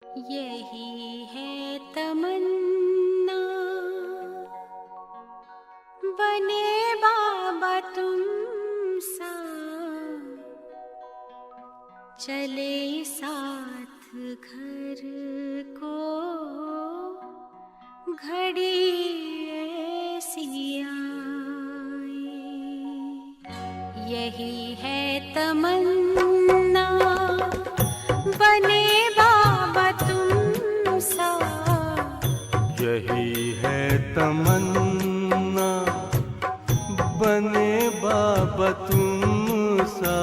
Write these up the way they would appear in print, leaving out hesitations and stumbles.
यही है तमन्ना, बने बाबा तुम सा, चले साथ घर को घड़ी ऐसी आए। यही है तमन्ना, बने बाबा तुम सा। यही है तमन्ना, बने बाबा तुम सा,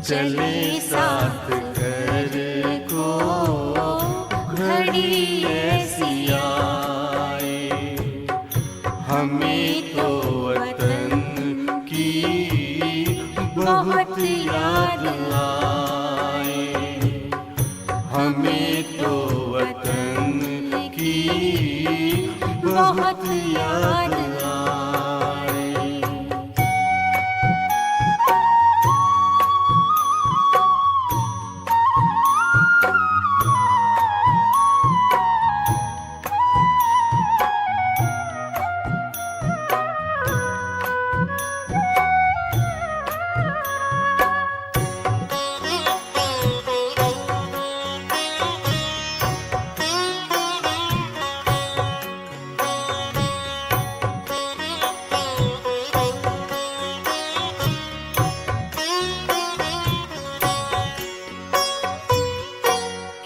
चले साथ घर को घड़ी ऐसी आए। हमें तो वतन की बहुत याद आए, हमें तो वतन की बहुत याद आए।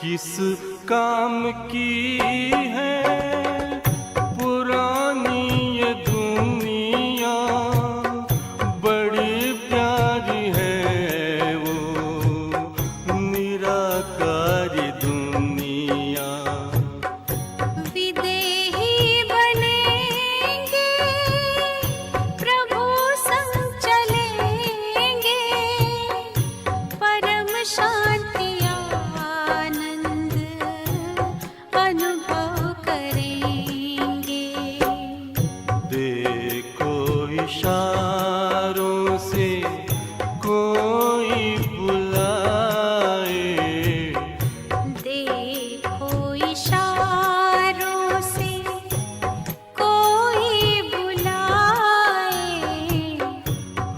किस काम की है पुरानी ये दुनिया, बड़ी प्यारी है वो निराकारी दुनिया। विदेही बनेंगे, प्रभु संग चलेंगे, परम शांति अनुभव करेंगे। देखो इशारों से कोई बुलाए, देखो इशारों से कोई बुलाए।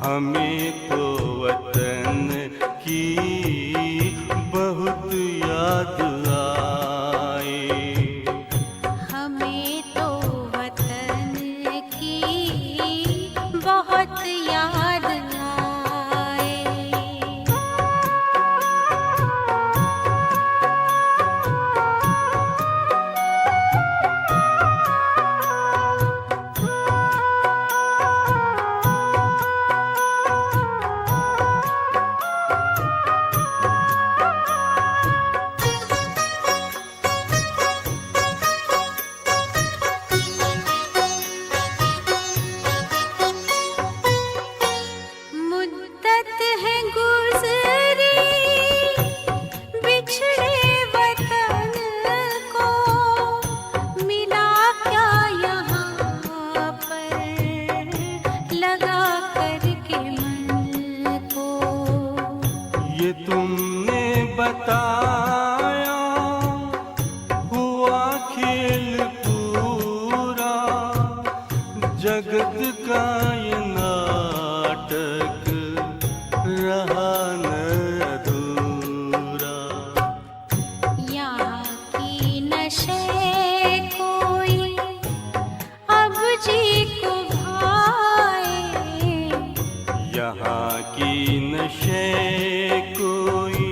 हमें तो वतन की बहुत याद आए, हमें तो वतन की बहुत याद आए। मुद्दत है गुज़री बिछड़े वतन को, मिला क्या यहाँ पर लगा करके मन को। ये तुमने बताया हुआ खेल पूरा, जगत का ये नाटक रहा न अधूरा। यहाँ की नशे कोई अब जी को भाए, यहाँ की नशे कोई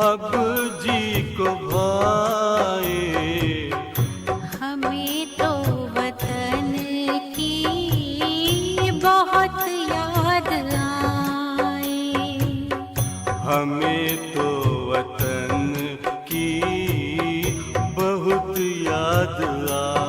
अब जी को भाए। हमें तो वतन की बहुत याद आए, हमें तो वतन की बहुत याद आए।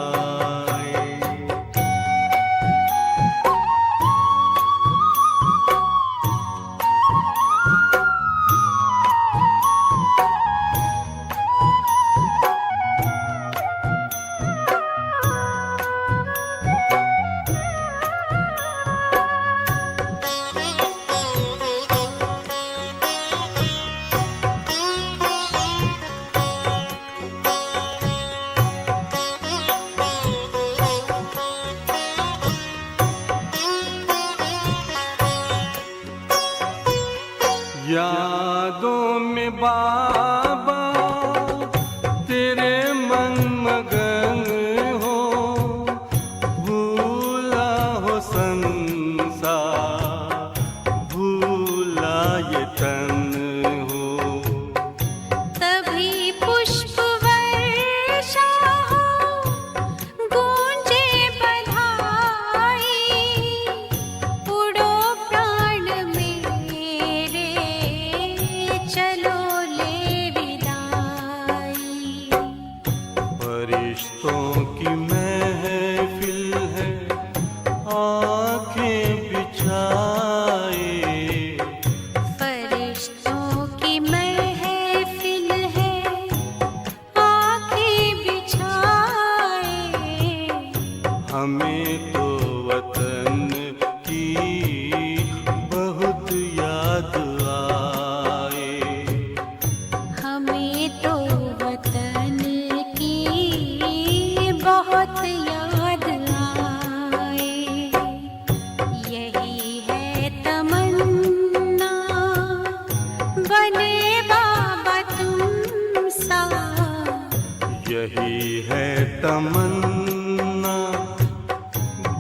में बाबा तेरे मन मगन हो, भूला हो संसार, भूला ये तन हो। तभी पुष्प वर्षा हो, गूंजे बधाई, उड़ो प्राण मेरे, चलो ले विदाई। फरिश्तों की महफिल है, आंखें बिछाए, फरिश्तों की महफिल है, आंखें बिछाए। हमें तो वतन की बहुत याद आए। हमें तो वतन की बहुत याद आए। यही है तमन्ना, बने बाबा तुम सा। यही है तमन्ना,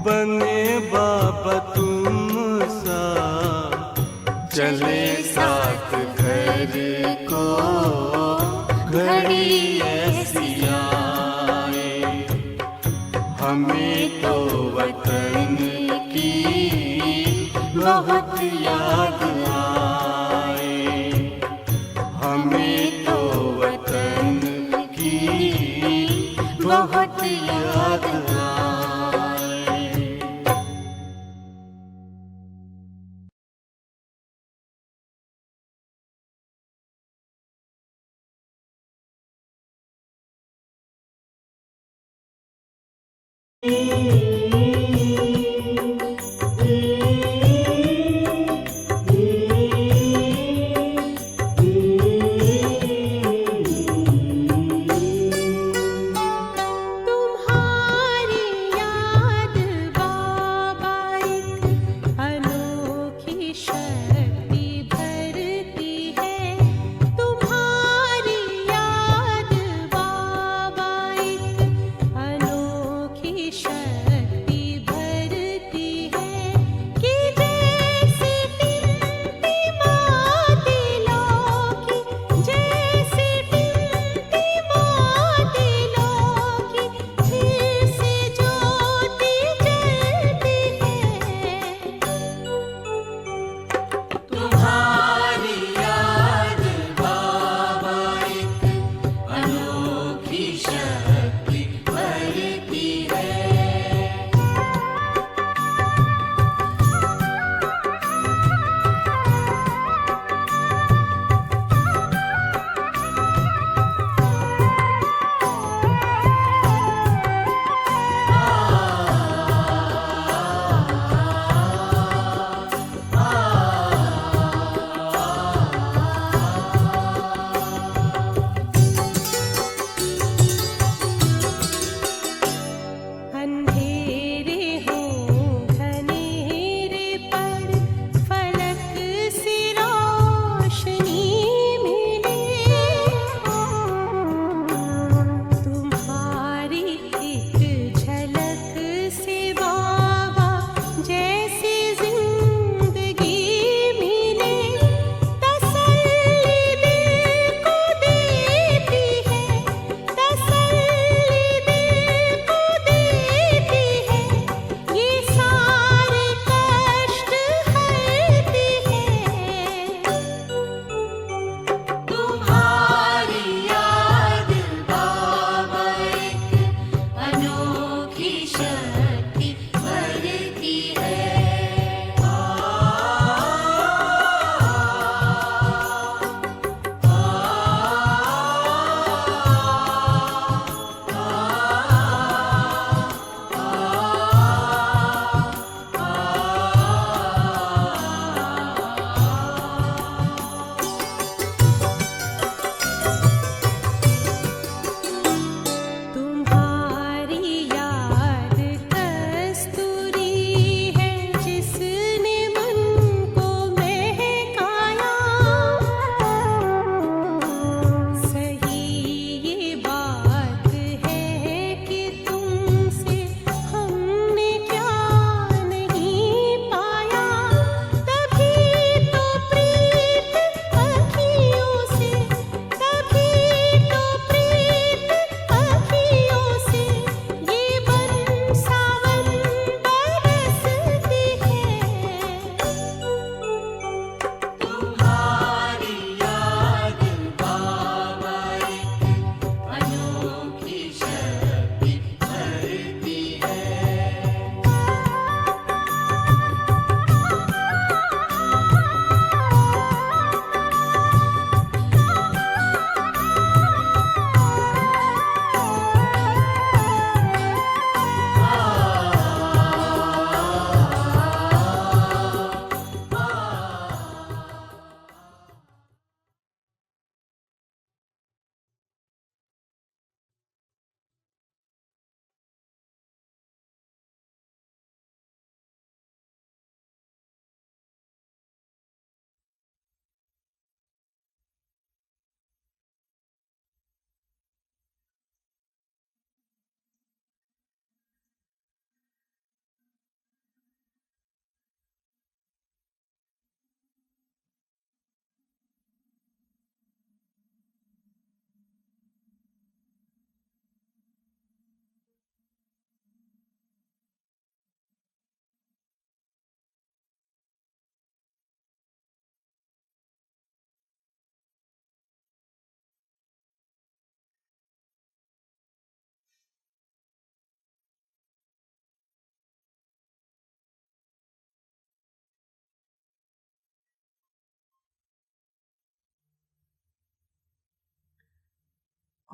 बने बाबा तुम सा। चले साथ घर को घड़ी ऐसी आए, हमें तो वतन की बहुत याद आए। हमें तो वतन की बहुत याद आए। तुम्हारी याद बाबा एक अनोखी शक्ति भरती है। तुम्हारी याद बाबा एक अनोखी शक्ति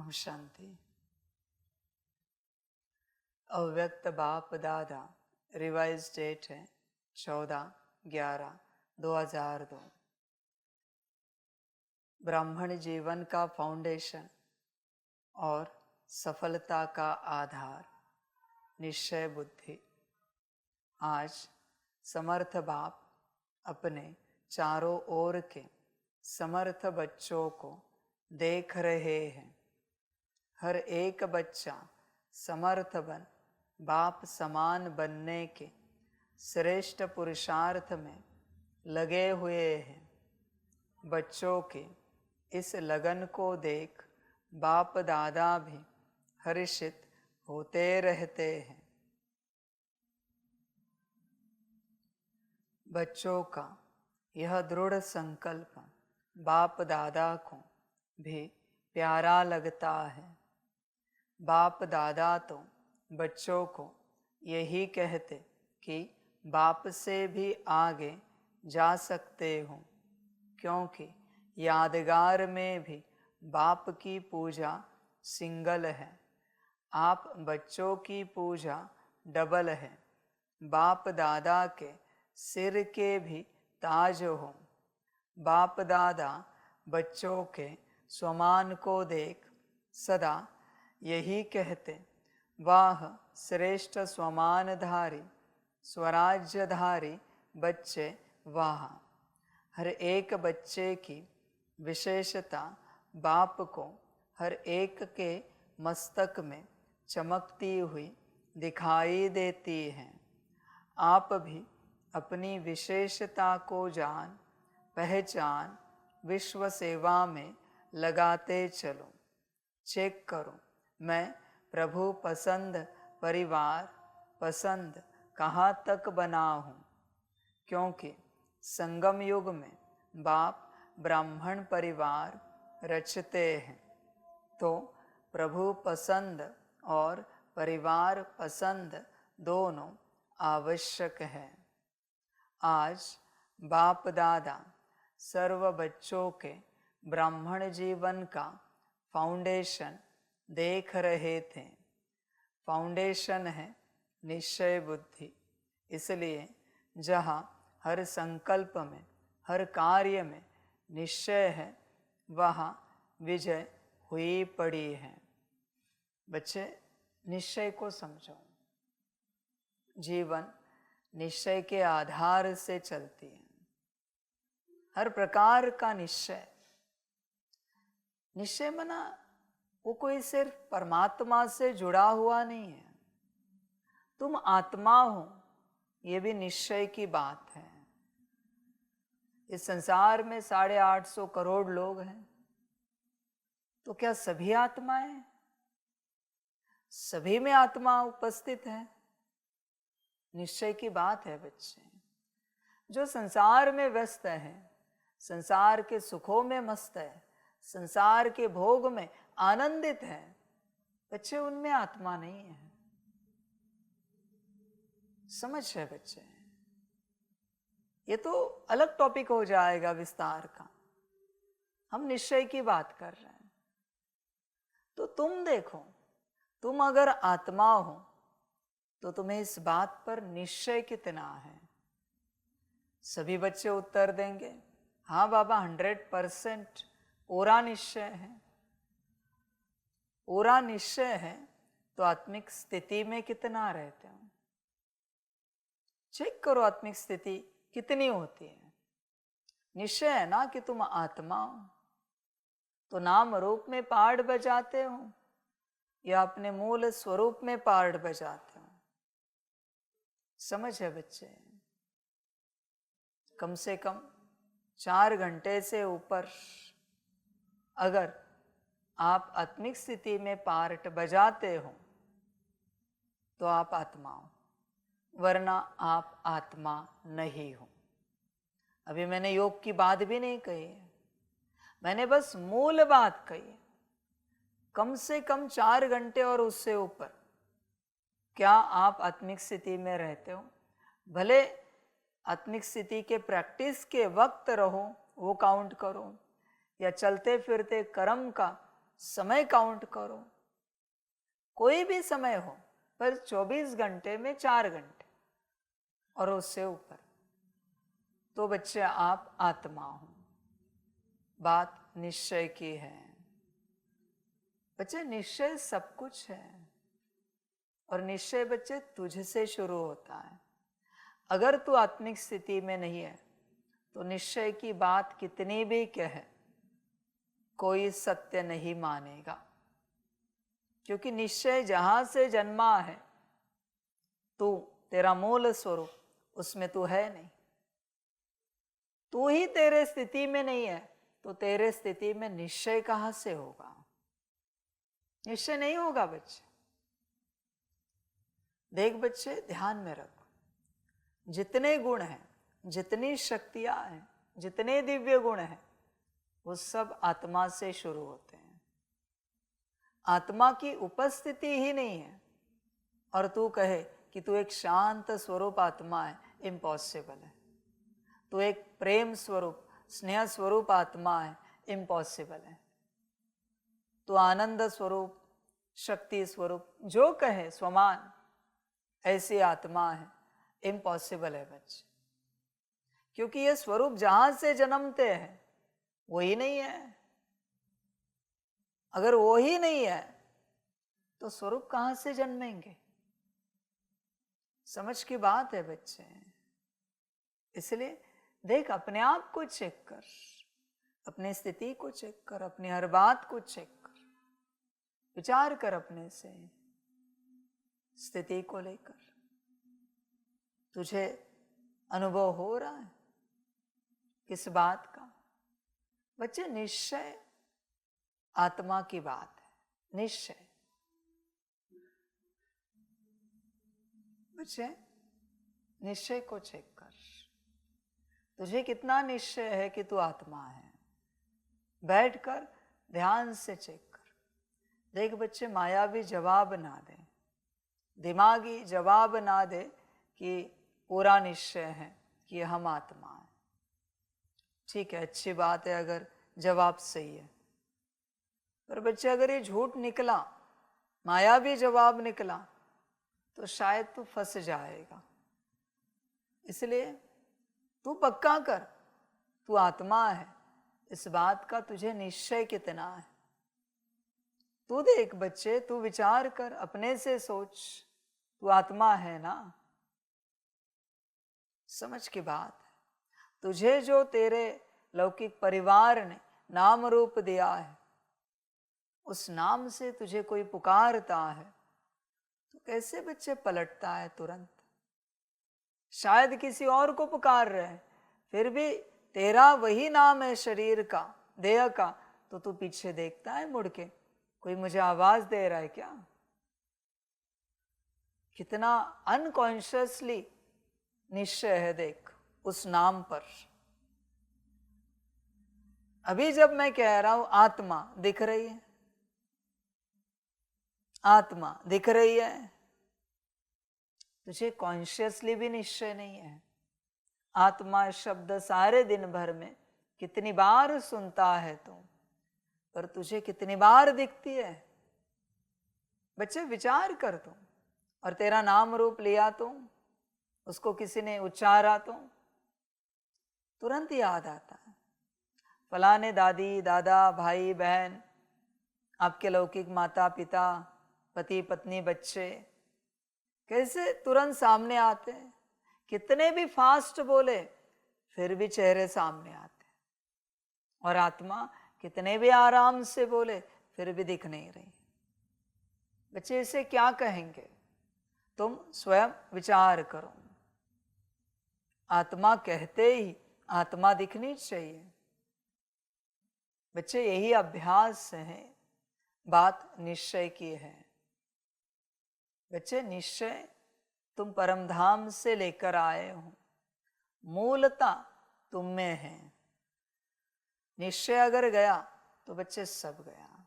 ओम शांति। अव्यक्त बाप दादा रिवाइज डेट है 14/11/2002। ब्राह्मण जीवन का फाउंडेशन और सफलता का आधार निश्चय बुद्धि। आज समर्थ बाप अपने चारों ओर के समर्थ बच्चों को देख रहे हैं। हर एक बच्चा समर्थ बन बाप समान बनने के श्रेष्ठ पुरुषार्थ में लगे हुए हैं। बच्चों के इस लगन को देख बाप दादा भी हर्षित होते रहते हैं। बच्चों का यह दृढ़ संकल्प बाप दादा को भी प्यारा लगता है। बाप दादा तो बच्चों को यही कहते कि बाप से भी आगे जा सकते हो, क्योंकि यादगार में भी बाप की पूजा सिंगल है, आप बच्चों की पूजा डबल है। बाप दादा के सिर के भी ताज हो। बाप दादा बच्चों के स्वमान को देख सदा यही कहते, वाह श्रेष्ठ स्वमानधारी स्वराज्यधारी बच्चे वाह। हर एक बच्चे की विशेषता बाप को हर एक के मस्तक में चमकती हुई दिखाई देती है। आप भी अपनी विशेषता को जान पहचान विश्व सेवा में लगाते चलो। चेक करो, मैं प्रभु पसंद परिवार पसंद कहाँ तक बना हूँ, क्योंकि संगम युग में बाप ब्राह्मण परिवार रचते हैं, तो प्रभु पसंद और परिवार पसंद दोनों आवश्यक है। आज बाप दादा सर्व बच्चों के ब्राह्मण जीवन का फाउंडेशन देख रहे थे। फाउंडेशन है निश्चय बुद्धि। इसलिए जहाँ हर संकल्प में हर कार्य में निश्चय है, वहाँ विजय हुई पड़ी है। बच्चे निश्चय को समझो। जीवन निश्चय के आधार से चलती है। हर प्रकार का निश्चय, निश्चय मना वो कोई सिर्फ परमात्मा से जुड़ा हुआ नहीं है। तुम आत्मा हो, ये भी निश्चय की बात है। इस संसार में 850 करोड़ लोग हैं, तो क्या सभी आत्माएं? सभी में आत्मा उपस्थित है। निश्चय की बात है बच्चे। जो संसार में व्यस्त है, संसार के सुखों में मस्त है, संसार के भोग में आनंदित है, बच्चे उनमें आत्मा नहीं है। समझ है बच्चे? ये तो अलग टॉपिक हो जाएगा विस्तार का। हम निश्चय की बात कर रहे हैं। तो तुम देखो, तुम अगर आत्मा हो तो तुम्हें इस बात पर निश्चय कितना है? सभी बच्चे उत्तर देंगे, हाँ बाबा 100% पूरा निश्चय है। पूरा निश्चय है तो आत्मिक स्थिति में कितना रहते हो? चेक करो आत्मिक स्थिति कितनी होती है। निश्चय है ना कि तुम आत्मा हो, तो नाम रूप में पार्ट बजाते हो या अपने मूल स्वरूप में पार्ट बजाते हो? समझ है बच्चे? कम से कम 4 घंटे से ऊपर अगर आप आत्मिक स्थिति में पार्ट बजाते हो तो आप आत्मा हो, वरना आप आत्मा नहीं हो। अभी मैंने योग की बात भी नहीं कही है, मैंने बस मूल बात कही है। कम से कम 4 घंटे और उससे ऊपर क्या आप आत्मिक स्थिति में रहते हो? भले आत्मिक स्थिति के प्रैक्टिस के वक्त रहो, वो काउंट करो, या चलते फिरते कर्म का समय काउंट करो, कोई भी समय हो, पर 24 घंटे में 4 घंटे और उससे ऊपर, तो बच्चे आप आत्मा हो। बात निश्चय की है बच्चे, निश्चय सब कुछ है और निश्चय बच्चे तुझसे शुरू होता है। अगर तू आत्मिक स्थिति में नहीं है तो निश्चय की बात कितनी भी कहे कोई सत्य नहीं मानेगा, क्योंकि निश्चय जहां से जन्मा है, तू तेरा मूल स्वरूप उसमें तू है नहीं। तू ही तेरे स्थिति में नहीं है तो तेरे स्थिति में निश्चय कहां से होगा? निश्चय नहीं होगा बच्चे। देख बच्चे, ध्यान में रखो, जितने गुण हैं, जितनी शक्तियां हैं, जितने दिव्य गुण हैं, वो सब आत्मा से शुरू होते हैं। आत्मा की उपस्थिति ही नहीं है और तू कहे कि तू एक शांत स्वरूप आत्मा है, इम्पॉसिबल है। तू एक प्रेम स्वरूप, स्नेह स्वरूप आत्मा है, इम्पॉसिबल है। तू आनंद स्वरूप, शक्ति स्वरूप, जो कहे स्वमान ऐसी आत्मा है, इम्पॉसिबल है बच्चे। क्योंकि ये स्वरूप जहां से जन्मते हैं वही नहीं है। अगर वो ही नहीं है तो स्वरूप कहां से जन्मेंगे? समझ की बात है बच्चे। इसलिए देख, अपने आप को चेक कर, अपनी स्थिति को चेक कर, अपनी हर बात को चेक कर, विचार कर अपने से स्थिति को लेकर। तुझे अनुभव हो रहा है किस बात का? बच्चे, निश्चय आत्मा की बात है, निश्चय। बच्चे, निश्चय को चेक कर, तुझे कितना निश्चय है कि तू आत्मा है। बैठकर ध्यान से चेक कर। देख बच्चे, माया भी जवाब ना दे, दिमागी जवाब ना दे कि पूरा निश्चय है कि हम आत्मा है। ठीक है, अच्छी बात है अगर जवाब सही है, पर बच्चे अगर ये झूठ निकला, माया भी जवाब निकला, तो शायद तू फंस जाएगा। इसलिए तू पक्का कर, तू आत्मा है, इस बात का तुझे निश्चय कितना है। तू देख बच्चे, तू विचार कर, अपने से सोच, तू आत्मा है ना? समझ की बात है। तुझे जो तेरे लौकिक परिवार ने नाम रूप दिया है, उस नाम से तुझे कोई पुकारता है तो कैसे बच्चे पलटता है तुरंत? शायद किसी और को पुकार रहे हैं, फिर भी तेरा वही नाम है शरीर का, देह का, तो तू पीछे देखता है मुड़ के, कोई मुझे आवाज दे रहा है क्या? कितना अनकॉन्शियसली निश्चय है देख उस नाम पर। अभी जब मैं कह रहा हूं आत्मा दिख रही है, आत्मा दिख रही है, तुझे कॉन्शियसली भी निश्चय नहीं है। आत्मा शब्द सारे दिन भर में कितनी बार सुनता है तू, पर तुझे कितनी बार दिखती है? बच्चे विचार कर तू। और तेरा नाम रूप लिया तो, उसको किसी ने उच्चारा तो तुरंत याद आता है। फलाने दादी दादा भाई बहन, आपके लौकिक माता पिता, पति पत्नी बच्चे, कैसे तुरंत सामने आते हैं। कितने भी फास्ट बोले फिर भी चेहरे सामने आते हैं। और आत्मा कितने भी आराम से बोले फिर भी दिख नहीं रही। बच्चे इसे क्या कहेंगे? तुम स्वयं विचार करो। आत्मा कहते ही आत्मा दिखनी चाहिए। बच्चे यही अभ्यास है, बात निश्चय की है। बच्चे निश्चय तुम परम धाम से लेकर आए हो, मूलता तुम में है। निश्चय अगर गया तो बच्चे सब गया।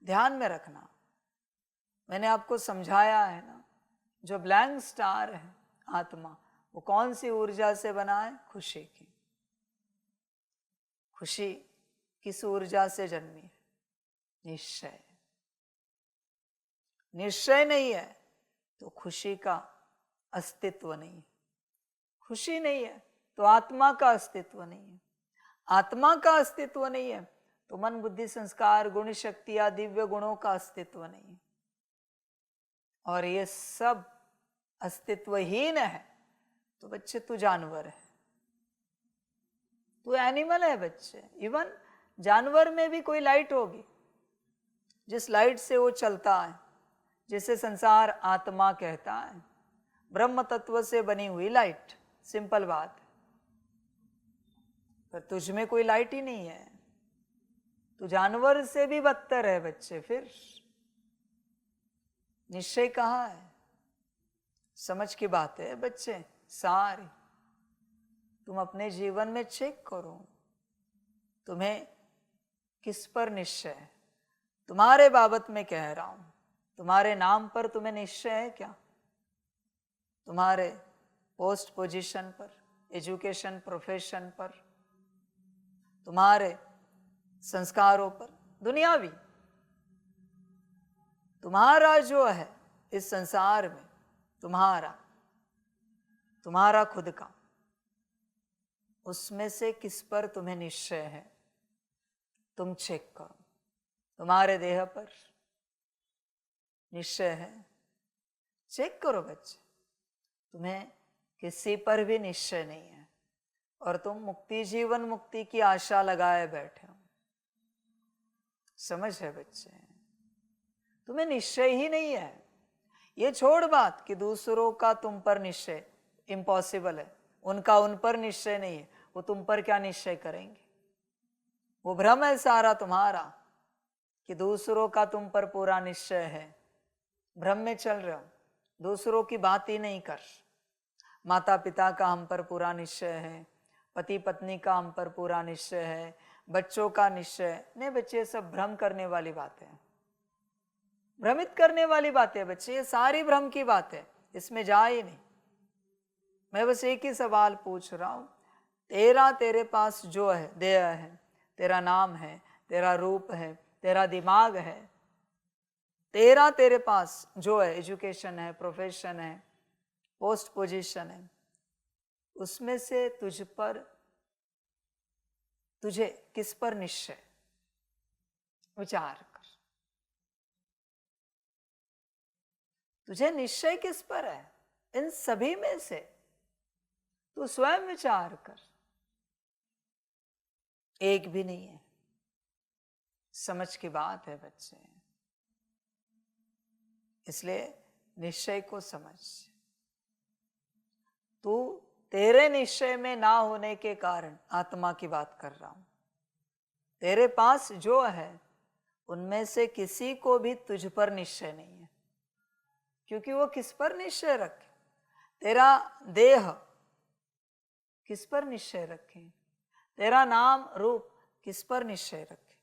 ध्यान में रखना, मैंने आपको समझाया है ना, जो ब्लैंक स्टार है आत्मा, वो कौन सी ऊर्जा से बना है? खुशी की। खुशी किस ऊर्जा से जन्मी है? निश्चय। निश्चय नहीं है तो खुशी का अस्तित्व नहीं है। खुशी नहीं है तो आत्मा का अस्तित्व नहीं है। आत्मा का अस्तित्व नहीं है तो मन बुद्धि संस्कार गुण शक्ति या दिव्य गुणों का अस्तित्व नहीं है। और ये सब अस्तित्वहीन है तो बच्चे तू जानवर है, तू एनिमल है बच्चे। इवन जानवर में भी कोई लाइट होगी, जिस लाइट से वो चलता है, जिसे संसार आत्मा कहता है, ब्रह्म तत्व से बनी हुई लाइट। सिंपल बात है। पर तुझ में कोई लाइट ही नहीं है, तू जानवर से भी बदतर है बच्चे। फिर निश्चय कहाँ है? समझ की बात है बच्चे सारी। तुम अपने जीवन में चेक करो, तुम्हें किस पर निश्चय है। तुम्हारे बाबत में कह रहा हूं, तुम्हारे नाम पर तुम्हें निश्चय है क्या? तुम्हारे पोस्ट पोजीशन पर, एजुकेशन प्रोफेशन पर, तुम्हारे संस्कारों पर, दुनियावी तुम्हारा जो है इस संसार में, तुम्हारा खुद का, उसमें से किस पर तुम्हें निश्चय है? तुम चेक करो। तुम्हारे देह पर निश्चय है? चेक करो बच्चे। तुम्हें किसी पर भी निश्चय नहीं है और तुम मुक्ति, जीवन मुक्ति की आशा लगाए बैठे हो। समझ है बच्चे? तुम्हें निश्चय ही नहीं है। ये छोड़ बात कि दूसरों का तुम पर निश्चय इम्पॉसिबल है, उनका उन पर निश्चय नहीं है, वो तुम पर क्या निश्चय करेंगे? वो भ्रम है सारा तुम्हारा कि दूसरों का तुम पर पूरा निश्चय है। भ्रम में चल रहे हो, दूसरों की बात ही नहीं कर। माता पिता का हम पर पूरा निश्चय है, पति पत्नी का हम पर पूरा निश्चय है, बच्चों का निश्चय नहीं। बच्चे सब भ्रम करने वाली बातें हैं, भ्रमित करने वाली बातें बच्चे। ये सारी भ्रम की बात है, इसमें जा ही नहीं। मैं बस एक ही सवाल पूछ रहा हूं, तेरे पास जो है देह है, तेरा नाम है, तेरा रूप है, तेरा दिमाग है, तेरे पास जो है एजुकेशन है, प्रोफेशन है, पोस्ट पोजीशन है, उसमें से तुझे किस पर निश्चय? विचार कर। तुझे निश्चय किस पर है? इन सभी में से तू स्वयं विचार कर। एक भी नहीं है। समझ की बात है बच्चे, इसलिए निश्चय को समझ। तू तेरे निश्चय में ना होने के कारण आत्मा की बात कर रहा हूं। तेरे पास जो है उनमें से किसी को भी तुझ पर निश्चय नहीं है, क्योंकि वो किस पर निश्चय रखे? तेरा देह किस पर निश्चय रखे? तेरा नाम रूप किस पर निश्चय रखे?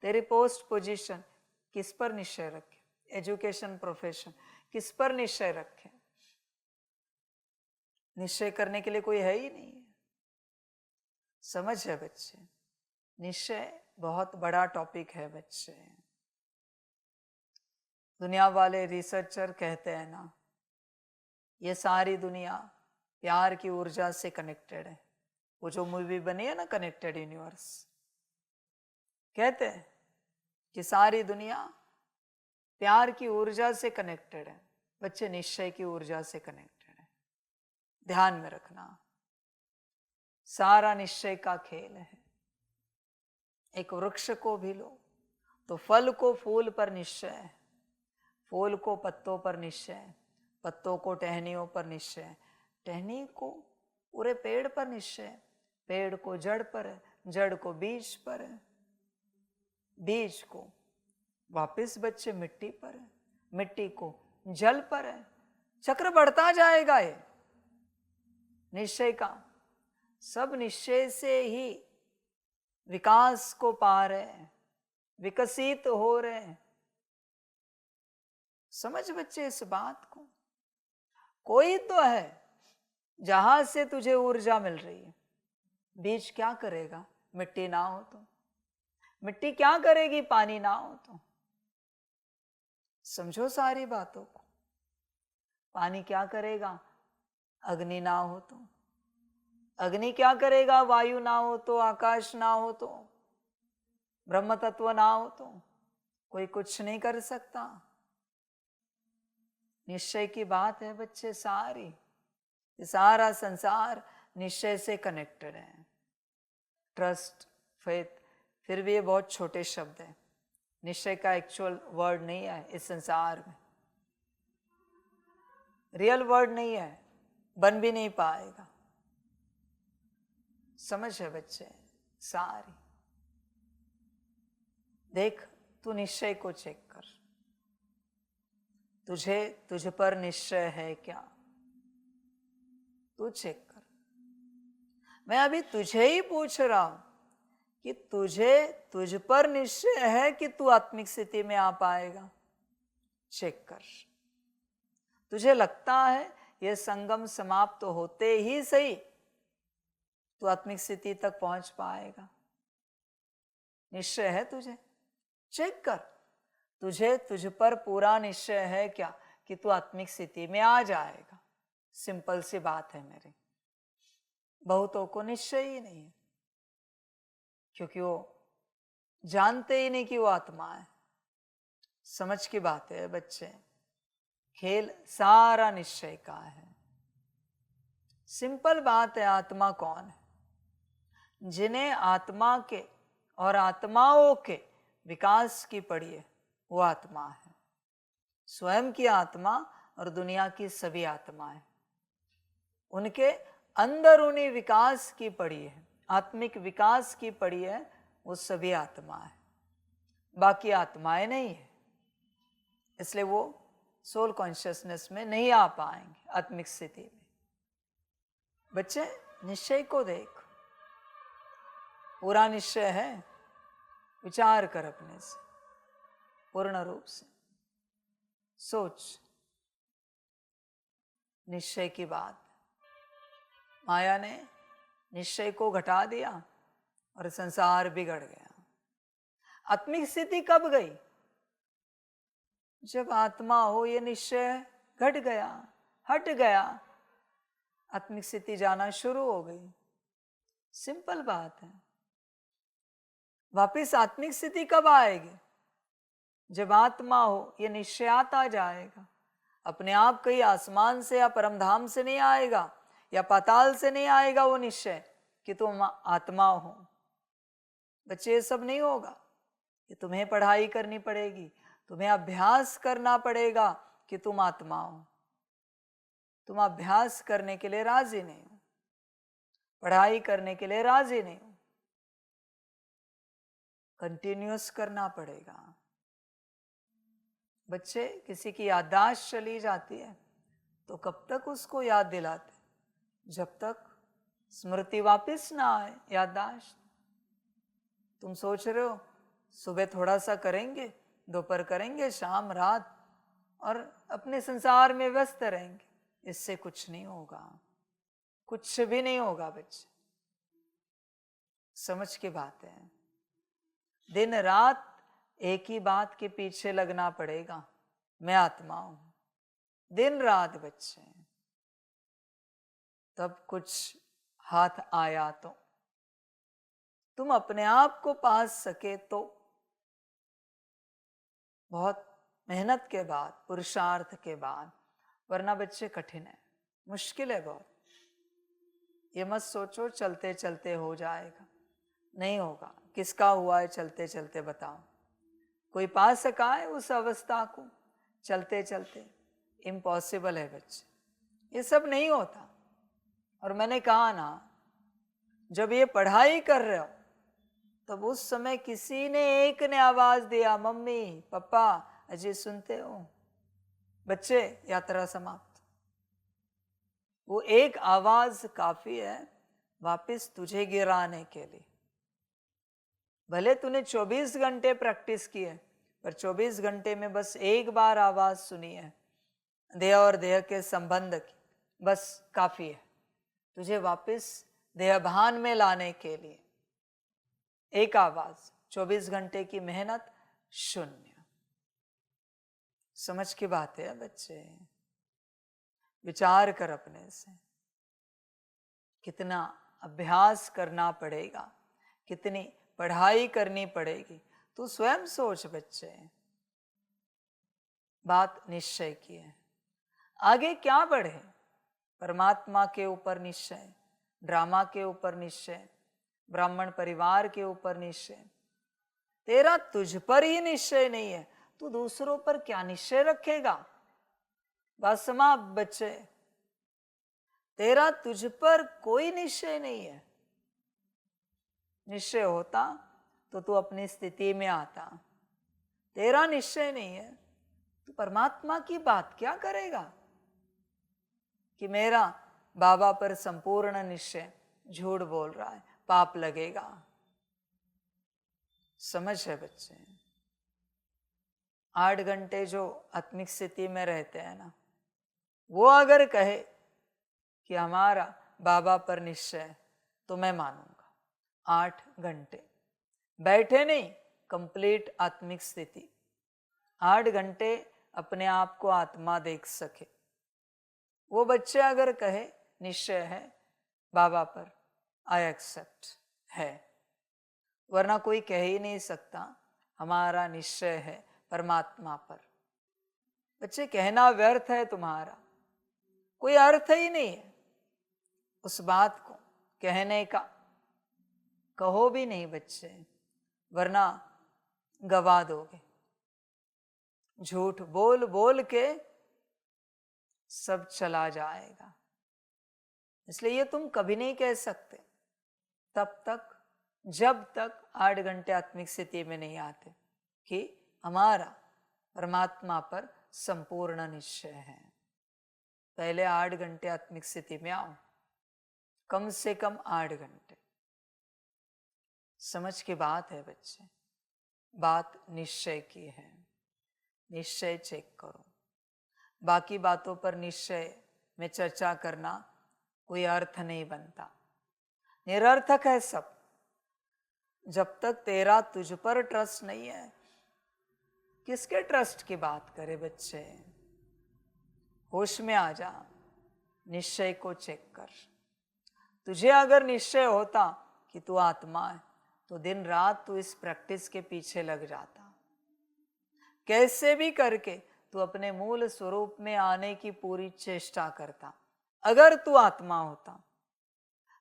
तेरी पोस्ट पोजीशन किस पर निश्चय रखे? एजुकेशन प्रोफेशन किस पर निश्चय रखे? निश्चय करने के लिए कोई है ही नहीं। समझ है बच्चे? निश्चय बहुत बड़ा टॉपिक है बच्चे। दुनिया वाले रिसर्चर कहते हैं ना, ये सारी दुनिया प्यार की ऊर्जा से कनेक्टेड है। वो जो मूवी बनी है ना, कनेक्टेड यूनिवर्स, कहते हैं कि सारी दुनिया प्यार की ऊर्जा से कनेक्टेड है। बच्चे निश्चय की ऊर्जा से कनेक्टेड है। ध्यान में रखना, सारा निश्चय का खेल है। एक वृक्ष को भी लो तो फल को फूल पर निश्चय है, फूल को पत्तों पर निश्चय है, पत्तों को टहनियों पर निश्चय है, टहनी को पूरे पेड़ पर निश्चय है, पेड़ को जड़ पर है, जड़ को बीज पर है, बीज को वापस बच्चे मिट्टी पर है, मिट्टी को जल पर है। चक्र बढ़ता जाएगा ये निश्चय का। सब निश्चय से ही विकास को पा रहे हैं, विकसित हो रहे हैं। समझ बच्चे इस बात को। कोई तो है जहां से तुझे ऊर्जा मिल रही है। बीज क्या करेगा? मिट्टी ना हो तो मिट्टी क्या करेगी पानी ना हो तो? समझो सारी बातों को। पानी क्या करेगा अग्नि ना हो तो? अग्नि क्या करेगा वायु ना हो तो, आकाश ना हो तो, ब्रह्म तत्व ना हो तो? कोई कुछ नहीं कर सकता। निश्चय की बात है बच्चे सारी। ये सारा संसार निश्चय से कनेक्टेड है। ट्रस्ट, फेथ, फिर भी ये बहुत छोटे शब्द है। निश्चय का एक्चुअल वर्ड नहीं है इस संसार में, रियल वर्ड नहीं है, बन भी नहीं पाएगा। समझ है बच्चे सारी। देख तू निश्चय को चेक कर, तुझ पर निश्चय है क्या? तू चेक कर। मैं अभी तुझे ही पूछ रहा हूं कि तुझ पर निश्चय है कि तू आत्मिक स्थिति में आ पाएगा? चेक कर। तुझे लगता है यह संगम समाप्त तो होते ही सही तू आत्मिक स्थिति तक पहुंच पाएगा? निश्चय है तुझे? चेक कर। तुझ पर पूरा निश्चय है क्या कि तू आत्मिक स्थिति में आ जाएगा? सिंपल सी बात है मेरी। बहुतों को निश्चय ही नहीं है, क्योंकि वो जानते ही नहीं कि वो आत्मा है। समझ की बात है बच्चे, खेल सारा निश्चय का है। सिंपल बात है, आत्मा कौन है? जिन्हें आत्मा के और आत्माओं के विकास की पड़ी है वो आत्मा है। स्वयं की आत्मा और दुनिया की सभी आत्माएं, उनके अंदरूनी विकास की पड़ी है, आत्मिक विकास की पड़ी है, वो सभी आत्मा है, बाकी आत्माएं नहीं है। इसलिए वो सोल कॉन्शियसनेस में नहीं आ पाएंगे आत्मिक स्थिति में। बच्चे निश्चय को देख, पूरा निश्चय है। विचार कर अपने से पूर्ण रूप से सोच। निश्चय की बात, माया ने निश्चय को घटा दिया और संसार बिगड़ गया। आत्मिक स्थिति कब गई? जब आत्मा हो ये निश्चय घट गया, हट गया, आत्मिक स्थिति जाना शुरू हो गई। सिंपल बात है। वापिस आत्मिक स्थिति कब आएगी? जब आत्मा हो ये निश्चय आता जाएगा। अपने आप कहीं आसमान से या परमधाम से नहीं आएगा या पाताल से नहीं आएगा वो निश्चय कि तुम आत्मा हो। बच्चे ये सब नहीं होगा। कि तुम्हें पढ़ाई करनी पड़ेगी, तुम्हें अभ्यास करना पड़ेगा कि तुम आत्मा हो। तुम अभ्यास करने के लिए राजी नहीं हो, पढ़ाई करने के लिए राजी नहीं हो, कंटिन्यूअस करना पड़ेगा। बच्चे किसी की याददाश्त चली जाती है तो कब तक उसको याद दिलाते? जब तक स्मृति वापस ना आए, याददाश्त। तुम सोच रहे हो सुबह थोड़ा सा करेंगे, दोपहर करेंगे, शाम रात, और अपने संसार में व्यस्त रहेंगे। इससे कुछ नहीं होगा, कुछ भी नहीं होगा बच्चे। समझ की बात है। दिन रात एक ही बात के पीछे लगना पड़ेगा, मैं आत्मा हूं, दिन रात बच्चे। तब कुछ हाथ आया तो, तुम अपने आप को पास सके तो, बहुत मेहनत के बाद, पुरुषार्थ के बाद। वरना बच्चे कठिन है, मुश्किल है बहुत। ये मत सोचो चलते चलते हो जाएगा, नहीं होगा। किसका हुआ है चलते चलते बताओ? कोई पा सका है उस अवस्था को चलते चलते? इम्पॉसिबल है बच्चे, ये सब नहीं होता। और मैंने कहा ना, जब ये पढ़ाई कर रहे हो तब उस समय किसी ने एक ने आवाज दिया, मम्मी पापा अजय सुनते हो? बच्चे यात्रा समाप्त। वो एक आवाज काफी है वापस तुझे गिराने के लिए। भले तूने 24 घंटे प्रैक्टिस की है, पर 24 घंटे में बस एक बार आवाज सुनी है देह और देह के संबंध की, बस काफी है तुझे वापस देहभान में लाने के लिए। एक आवाज 24 घंटे की मेहनत शून्य। समझ की बात है बच्चे, विचार कर अपने से कितना अभ्यास करना पड़ेगा, कितनी पढ़ाई करनी पड़ेगी, तू स्वयं सोच बच्चे। बात निश्चय की है, आगे क्या बढ़े, परमात्मा के ऊपर निश्चय, ड्रामा के ऊपर निश्चय, ब्राह्मण परिवार के ऊपर निश्चय। तेरा तुझ पर ही निश्चय नहीं है, तू दूसरों पर क्या निश्चय रखेगा। बात समाप्त बच्चे, तेरा तुझ पर कोई निश्चय नहीं है। निश्चय होता तो तू अपनी स्थिति में आता, तेरा निश्चय नहीं है, तू परमात्मा की बात क्या करेगा कि मेरा बाबा पर संपूर्ण निश्चय, झूठ बोल रहा है, पाप लगेगा। समझ है बच्चे, 8 घंटे जो आत्मिक स्थिति में रहते हैं ना, वो अगर कहे कि हमारा बाबा पर निश्चय है, तो मैं मानूंगा। 8 घंटे बैठे नहीं, कंप्लीट आत्मिक स्थिति, 8 घंटे अपने आप को आत्मा देख सके, वो बच्चे अगर कहे निश्चय है बाबा पर, आई एक्सेप्ट है। वरना कोई कह ही नहीं सकता हमारा निश्चय है परमात्मा पर। बच्चे कहना व्यर्थ है तुम्हारा, कोई अर्थ ही नहीं है उस बात को कहने का। कहो भी नहीं बच्चे, वरना गवा दोगे। झूठ बोल बोल के सब चला जाएगा। इसलिए ये तुम कभी नहीं कह सकते तब तक जब तक 8 घंटे आत्मिक स्थिति में नहीं आते कि हमारा परमात्मा पर संपूर्ण निश्चय है। पहले 8 घंटे आत्मिक स्थिति में आओ, कम से कम 8 घंटे। समझ की बात है बच्चे, बात निश्चय की है, निश्चय चेक करो। बाकी बातों पर निश्चय में चर्चा करना कोई अर्थ नहीं बनता, निरर्थक है सब। जब तक तेरा तुझ पर ट्रस्ट नहीं है, किसके ट्रस्ट की बात करे बच्चे। होश में आ जा, निश्चय को चेक कर। तुझे अगर निश्चय होता कि तू आत्मा है, तो दिन रात तू इस प्रैक्टिस के पीछे लग जाता। कैसे भी करके तू अपने मूल स्वरूप में आने की पूरी चेष्टा करता। अगर तू आत्मा होता,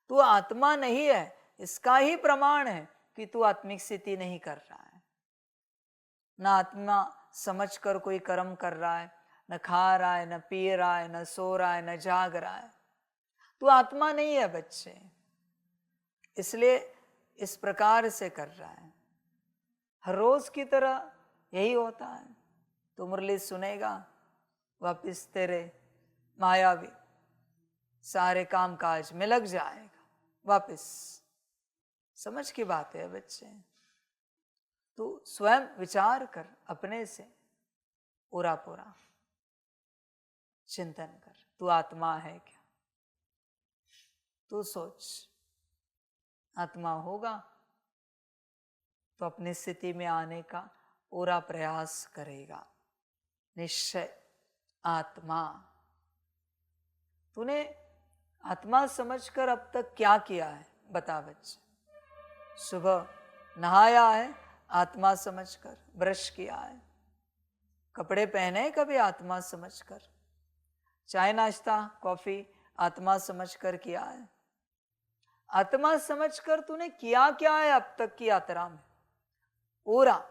तू आत्मा नहीं है, इसका ही प्रमाण है कि तू आत्मिक स्थिति नहीं कर रहा है। न आत्मा समझकर कोई कर्म कर रहा है, न खा रहा है, न पी रहा है, न सो रहा है, न जाग रहा है। तू आत्मा नहीं है बच्चे, इसलिए इस प्रकार से कर रहा है। हर रोज की तरह यही होता है। तू मुरली सुनेगा, वापिस तेरे मायावी सारे काम काज में लग जाएगा वापिस। समझ की बात है बच्चे, तू स्वयं विचार कर, अपने से पूरा पूरा चिंतन कर। तू आत्मा है क्या? तू सोच, आत्मा होगा तो अपनी स्थिति में आने का पूरा प्रयास करेगा। निश्चय आत्मा। तूने आत्मा समझकर अब तक क्या किया है बता बच्चे। सुबह नहाया है आत्मा समझकर, ब्रश किया है, कपड़े पहने कभी आत्मा समझकर, चाय नाश्ता कॉफी आत्मा समझकर किया है। आत्मा समझकर तूने किया क्या है अब तक की यात्रा में? पूरा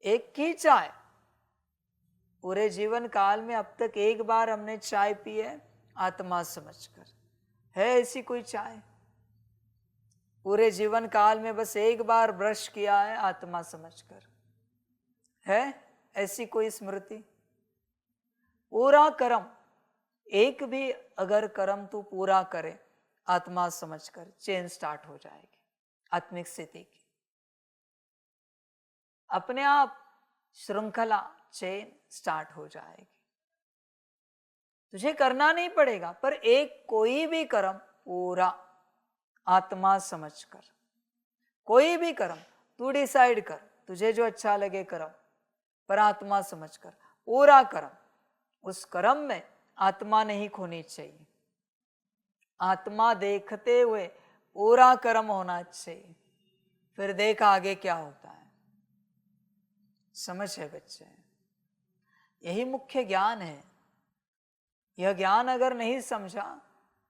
एक ही चाय, पूरे जीवन काल में अब तक एक बार हमने चाय पी है आत्मा समझकर। है ऐसी कोई चाय? पूरे जीवन काल में बस एक बार ब्रश किया है आत्मा समझकर। है ऐसी कोई स्मृति? पूरा कर्म, एक भी अगर कर्म तू पूरा करे आत्मा समझकर, चेन स्टार्ट हो जाएगी आत्मिक स्थिति की। अपने आप श्रृंखला चेन स्टार्ट हो जाएगी। तुझे करना नहीं पड़ेगा, पर एक कोई भी कर्म पूरा आत्मा समझकर, कोई भी कर्म तू डिसाइड कर, तुझे जो अच्छा लगे कर्म, पर आत्मा समझकर पूरा कर्म, उस कर्म में आत्मा नहीं खोनी चाहिए, आत्मा देखते हुए पूरा कर्म होना चाहिए। फिर देख आगे क्या होता है। समझ है बच्चे, यही मुख्य ज्ञान है। यह ज्ञान अगर नहीं समझा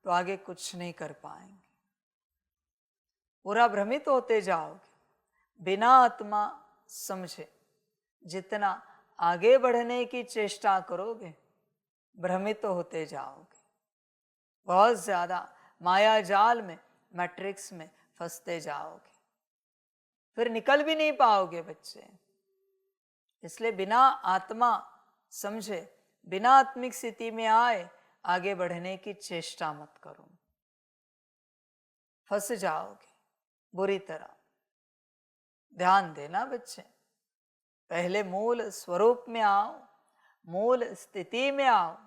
तो आगे कुछ नहीं कर पाएंगे, पूरा भ्रमित होते जाओगे। बिना आत्मा समझे जितना आगे बढ़ने की चेष्टा करोगे, भ्रमित होते जाओगे, बहुत ज्यादा माया जाल में, मैट्रिक्स में फंसते जाओगे, फिर निकल भी नहीं पाओगे बच्चे। इसलिए बिना आत्मा समझे, बिना आत्मिक स्थिति में आए आगे बढ़ने की चेष्टा मत करो, फंस जाओगे बुरी तरह। ध्यान देना बच्चे, पहले मूल स्वरूप में आओ, मूल स्थिति में आओ,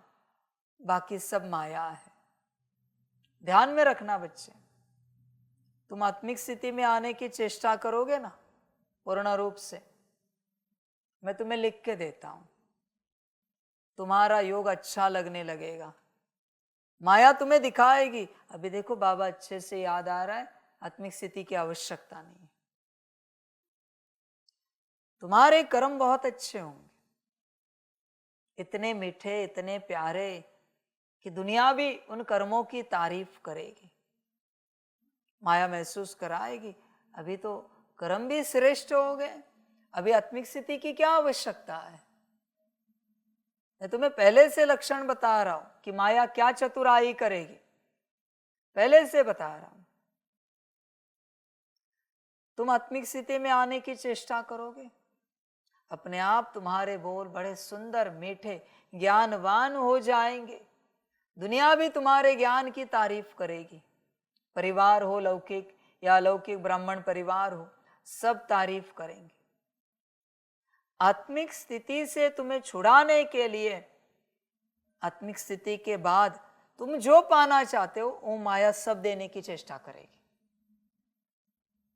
बाकी सब माया है। ध्यान में रखना बच्चे, तुम आत्मिक स्थिति में आने की चेष्टा करोगे ना पूर्ण रूप से, मैं तुम्हें लिख के देता हूं, तुम्हारा योग अच्छा लगने लगेगा। माया तुम्हें दिखाएगी, अभी देखो बाबा अच्छे से याद आ रहा है, आत्मिक स्थिति की आवश्यकता नहीं है। तुम्हारे कर्म बहुत अच्छे होंगे, इतने मीठे, इतने प्यारे कि दुनिया भी उन कर्मों की तारीफ करेगी। माया महसूस कराएगी, अभी तो कर्म भी श्रेष्ठ हो गए, अभी आत्मिक स्थिति की क्या आवश्यकता है। मैं तुम्हें पहले से लक्षण बता रहा हूं कि माया क्या चतुराई करेगी, पहले से बता रहा हूं। तुम आत्मिक स्थिति में आने की चेष्टा करोगे, अपने आप तुम्हारे बोल बड़े सुंदर, मीठे, ज्ञानवान हो जाएंगे। दुनिया भी तुम्हारे ज्ञान की तारीफ करेगी। परिवार हो लौकिक या अलौकिक, ब्राह्मण परिवार हो, सब तारीफ करेंगे। आत्मिक स्थिति से तुम्हें छुड़ाने के लिए, आत्मिक स्थिति के बाद तुम जो पाना चाहते हो वो माया सब देने की चेष्टा करेगी।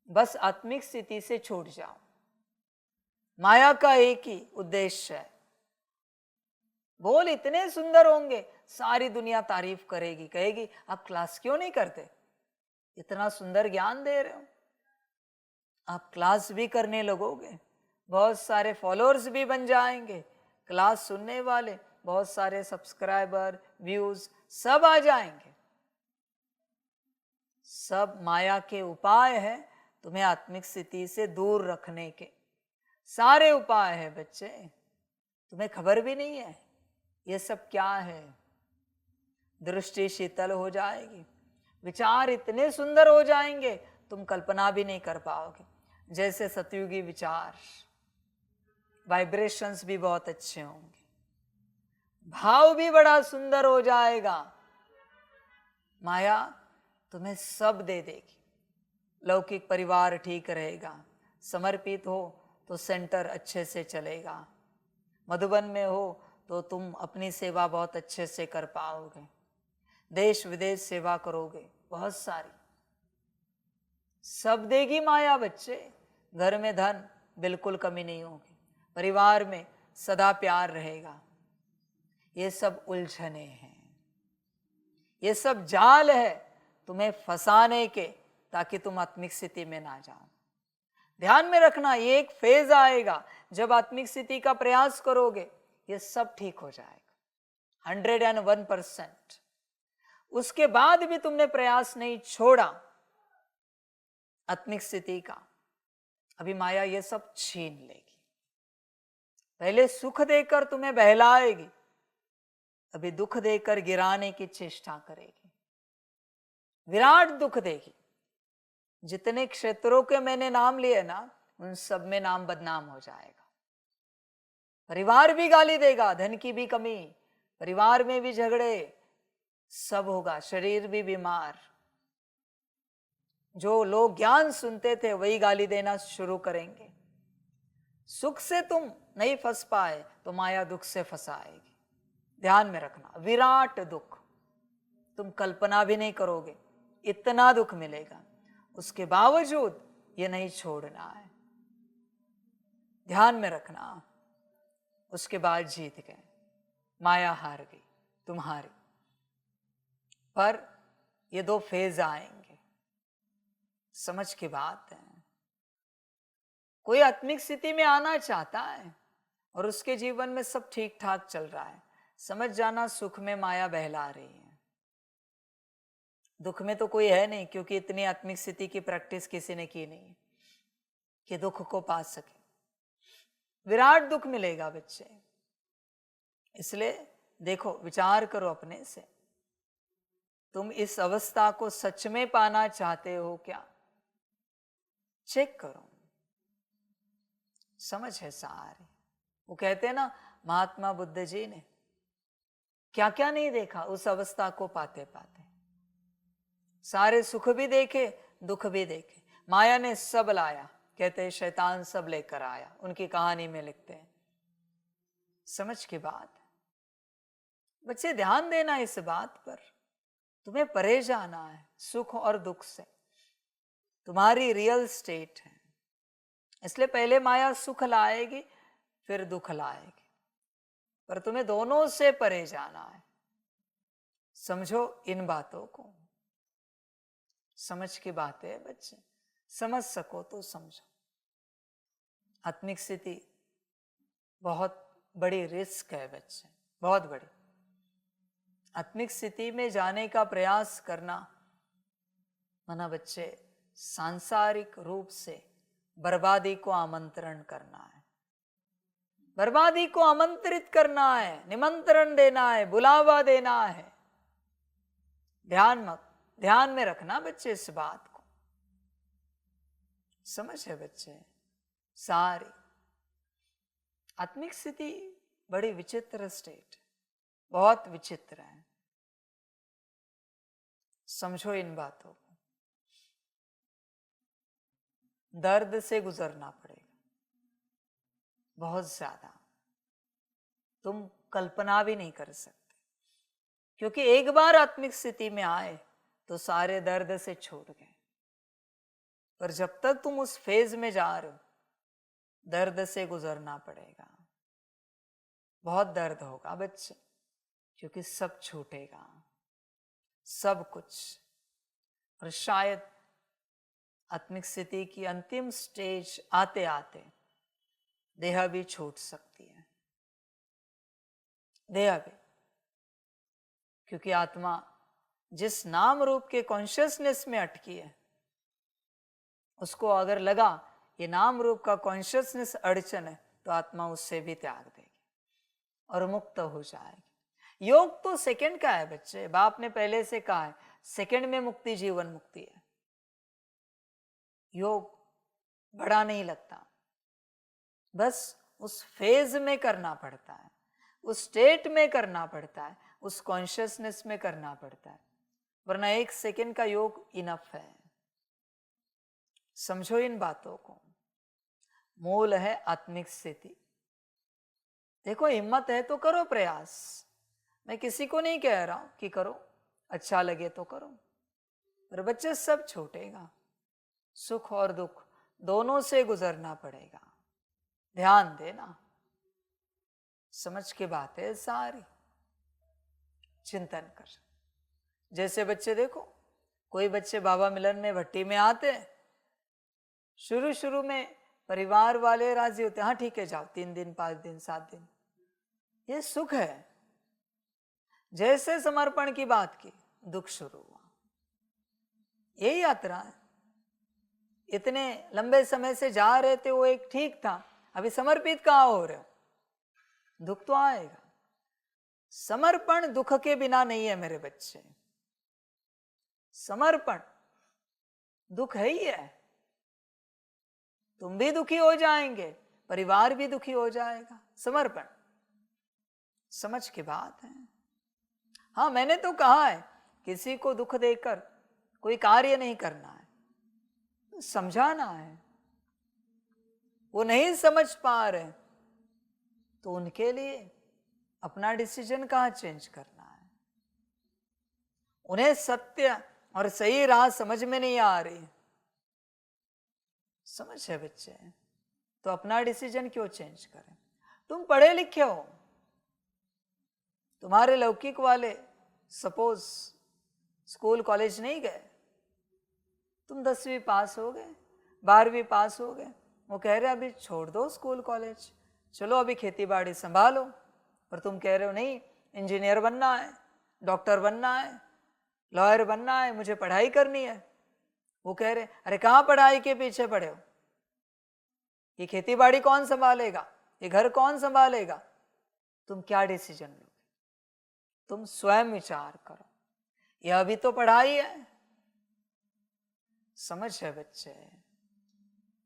बस आत्मिक स्थिति से छूट जाओ। माया का एक ही उद्देश्य है, बोल इतने सुंदर होंगे, सारी दुनिया तारीफ करेगी, कहेगी आप क्लास क्यों नहीं करते, इतना सुंदर ज्ञान दे रहे हो। आप क्लास भी करने लगोगे, बहुत सारे फॉलोअर्स भी बन जाएंगे, क्लास सुनने वाले बहुत सारे सब्सक्राइबर, व्यूज सब आ जाएंगे। सब माया के उपाय है तुम्हें आत्मिक स्थिति से दूर रखने के, सारे उपाय है बच्चे, तुम्हें खबर भी नहीं है ये सब क्या है। दृष्टि शीतल हो जाएगी, विचार इतने सुंदर हो जाएंगे तुम कल्पना भी नहीं कर पाओगे। जैसे सतयुगी विचार, वाइब्रेशंस भी बहुत अच्छे होंगे, भाव भी बड़ा सुंदर हो जाएगा। माया तुम्हें सब दे देगी। लौकिक परिवार ठीक रहेगा, समर्पित हो तो सेंटर अच्छे से चलेगा, मधुबन में हो तो तुम अपनी सेवा बहुत अच्छे से कर पाओगे, देश विदेश सेवा करोगे, बहुत सारी सब देगी माया बच्चे। घर में धन बिल्कुल कमी नहीं होगी, परिवार में सदा प्यार रहेगा। ये सब उलझने हैं, ये सब जाल है तुम्हें फंसाने के, ताकि तुम आत्मिक स्थिति में ना जाओ। ध्यान में रखना, ये एक फेज आएगा जब आत्मिक स्थिति का प्रयास करोगे ये सब ठीक हो जाएगा 101%। उसके बाद भी तुमने प्रयास नहीं छोड़ा आत्मिक स्थिति का, अभी माया ये सब छीन लेगी। पहले सुख देकर तुम्हें बहलाएगी, अभी दुख देकर गिराने की चेष्टा करेगी, विराट दुख देगी। जितने क्षेत्रों के मैंने नाम लिए ना, उन सब में नाम बदनाम हो जाएगा। परिवार भी गाली देगा, धन की भी कमी, परिवार में भी झगड़े, सब होगा, शरीर भी बीमार। जो लोग ज्ञान सुनते थे वही गाली देना शुरू करेंगे। सुख से तुम नहीं फंस पाए तो माया दुख से फंसाएगी। ध्यान में रखना, विराट दुख, तुम कल्पना भी नहीं करोगे इतना दुख मिलेगा। उसके बावजूद ये नहीं छोड़ना है, ध्यान में रखना। उसके बाद जीत गए, माया हार गई तुम्हारी। पर ये 2 फेज आएंगे, समझ की बात है। कोई आत्मिक स्थिति में आना चाहता है और उसके जीवन में सब ठीक ठाक चल रहा है, समझ जाना सुख में माया बहला रही है। दुख में तो कोई है नहीं, क्योंकि इतनी आत्मिक स्थिति की प्रैक्टिस किसी ने की नहीं कि दुख को पा सके। विराट दुख मिलेगा बच्चे। इसलिए देखो, विचार करो अपने से, तुम इस अवस्था को सच में पाना चाहते हो क्या? चेक करो। समझ है सारी। वो कहते हैं ना, महात्मा बुद्ध जी ने क्या क्या नहीं देखा उस अवस्था को पाते पाते। सारे सुख भी देखे, दुख भी देखे। माया ने सब लाया, कहते हैं शैतान सब लेकर आया, उनकी कहानी में लिखते हैं। समझ की बात है बच्चे, ध्यान देना इस बात पर। तुम्हें परे जाना है सुख और दुख से, तुम्हारी रियल स्टेट है। इसलिए पहले माया सुख लाएगी, फिर दुख लाएगी, पर तुम्हें दोनों से परे जाना है। समझो इन बातों को। समझ की बात है बच्चे, समझ सको तो समझो। आत्मिक स्थिति बहुत बड़ी रिस्क है बच्चे, बहुत बड़ी। आत्मिक स्थिति में जाने का प्रयास करना माना बच्चे सांसारिक रूप से बर्बादी को आमंत्रण करना है। बर्बादी को आमंत्रित करना है, निमंत्रण देना है, बुलावा देना है। ध्यान में रखना बच्चे इस बात को। समझ है बच्चे सारी। आत्मिक स्थिति बड़ी विचित्र स्टेट, बहुत विचित्र है। समझो इन बातों को। दर्द से गुजरना पड़ेगा बहुत ज्यादा, तुम कल्पना भी नहीं कर सकते। क्योंकि एक बार आत्मिक स्थिति में आए तो सारे दर्द से छोड़ गए। पर जब तक तुम उस फेज में जा रहे हो, दर्द से गुजरना पड़ेगा। बहुत दर्द होगा बच्चे, क्योंकि सब छूटेगा, सब कुछ। और शायद आत्मिक स्थिति की अंतिम स्टेज आते आते देह भी छूट सकती है, देह भी। क्योंकि आत्मा जिस नाम रूप के कॉन्शियसनेस में अटकी है, उसको अगर लगा ये नाम रूप का कॉन्शियसनेस अड़चन है, तो आत्मा उससे भी त्याग देगी और मुक्त हो जाएगी। योग तो सेकंड का है बच्चे, बाप ने पहले से कहा है, सेकंड में मुक्ति जीवन मुक्ति है। योग बड़ा नहीं लगता, बस उस फेज में करना पड़ता है, उस स्टेट में करना पड़ता है, उस कॉन्शियसनेस में करना पड़ता है। वरना 1 सेकंड का योग इनफ है। समझो इन बातों को। मूल है आत्मिक स्थिति। देखो, हिम्मत है तो करो प्रयास। मैं किसी को नहीं कह रहा हूं कि करो, अच्छा लगे तो करो, पर बच्चे सब छूटेगा। सुख और दुख दोनों से गुजरना पड़ेगा। ध्यान देना। समझ की बात है सारी। चिंतन कर। जैसे बच्चे देखो, कोई बच्चे बाबा मिलन में भट्टी में आते, शुरू शुरू में परिवार वाले राजी होते, हाँ ठीक है जाओ, 3 दिन 5 दिन 7 दिन, ये सुख है। जैसे समर्पण की बात की, दुख शुरू हुआ। यही यात्रा है। इतने लंबे समय से जा रहे थे, वो एक ठीक था, अभी समर्पित कहाँ हो रहे हो, दुख तो आएगा। समर्पण दुख के बिना नहीं है मेरे बच्चे। समर्पण दुख है ही है। तुम भी दुखी हो जाएंगे, परिवार भी दुखी हो जाएगा। समर्पण समझ की बात है। हाँ, मैंने तो कहा है किसी को दुख देकर कोई कार्य नहीं करना है, समझाना है। वो नहीं समझ पा रहे तो उनके लिए अपना डिसीजन कहाँ चेंज करना है। उन्हें सत्य और सही राह समझ में नहीं आ रही, समझ है बच्चे, तो अपना डिसीजन क्यों चेंज करें? तुम पढ़े लिखे हो, तुम्हारे लौकिक वाले सपोज स्कूल कॉलेज नहीं गए, तुम 10वीं पास हो गए, 12वीं पास हो गए, वो कह रहे अभी छोड़ दो स्कूल कॉलेज, चलो अभी खेती बाड़ी संभालो, और तुम कह रहे हो नहीं इंजीनियर बनना है, डॉक्टर बनना है, लॉयर बनना है, मुझे पढ़ाई करनी है। वो कह रहे अरे कहाँ पढ़ाई के पीछे पड़े हो, ये खेती बाड़ी कौन संभालेगा, ये घर कौन संभालेगा? तुम क्या डिसीजन लोगे? तुम स्वयं विचार करो, यह अभी तो पढ़ाई है। समझ है बच्चे?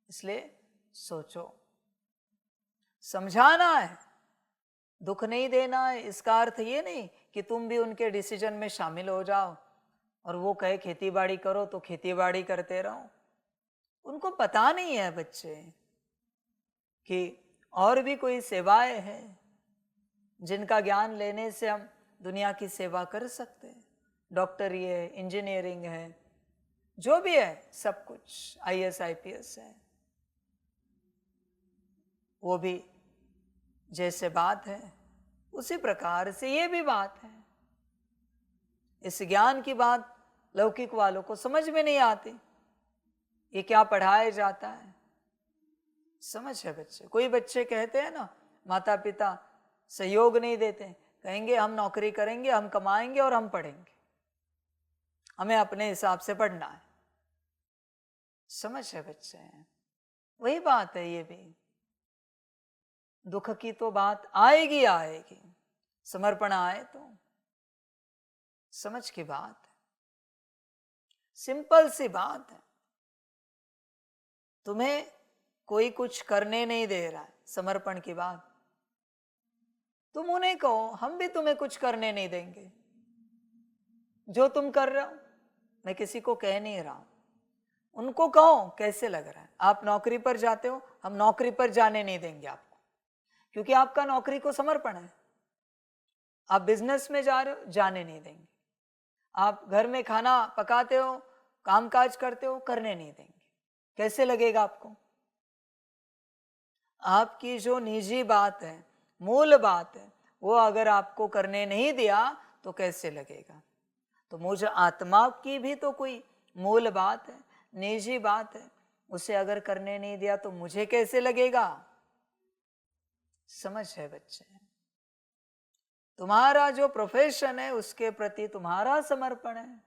इसलिए सोचो, समझाना है, दुख नहीं देना है। इसका अर्थ ये नहीं कि तुम भी उनके डिसीजन में शामिल हो जाओ और वो कहे खेती बाड़ी करो तो खेती बाड़ी करते रहो। उनको पता नहीं है बच्चे कि और भी कोई सेवाएं हैं जिनका ज्ञान लेने से हम दुनिया की सेवा कर सकते हैं। डॉक्टरी है, इंजीनियरिंग है, जो भी है सब कुछ, IAS IPS है, वो भी जैसे बात है उसी प्रकार से ये भी बात है। इस ज्ञान की बात लौकिक वालों को समझ में नहीं आती, ये क्या पढ़ाया जाता है। समझ है बच्चे? कोई बच्चे कहते हैं ना माता पिता सहयोग नहीं देते, कहेंगे हम नौकरी करेंगे, हम कमाएंगे और हम पढ़ेंगे, हमें अपने हिसाब से पढ़ना है। समझ है बच्चे? वही बात है, ये भी दुख की तो बात आएगी आएगी, समर्पण आए तो। समझ की बात है, सिंपल सी बात है। तुम्हें कोई कुछ करने नहीं दे रहा है, समर्पण की बात, तुम उन्हें कहो हम भी तुम्हें कुछ करने नहीं देंगे। जो तुम कर रहे हो, मैं किसी को कह नहीं रहा हूं, उनको कहो कैसे लग रहा है। आप नौकरी पर जाते हो, हम नौकरी पर जाने नहीं देंगे आपको, क्योंकि आपका नौकरी को समर्पण है। आप बिजनेस में जा रहे हो, जाने नहीं देंगे। आप घर में खाना पकाते हो, कामकाज करते हो, करने नहीं देंगे। कैसे लगेगा आपको? आपकी जो निजी बात है, मूल बात है, वो अगर आपको करने नहीं दिया तो कैसे लगेगा? तो मुझे आत्मा की भी तो कोई मूल बात है, निजी बात है, उसे अगर करने नहीं दिया तो मुझे कैसे लगेगा? समझ है बच्चे? तुम्हारा जो प्रोफेशन है उसके प्रति तुम्हारा समर्पण है।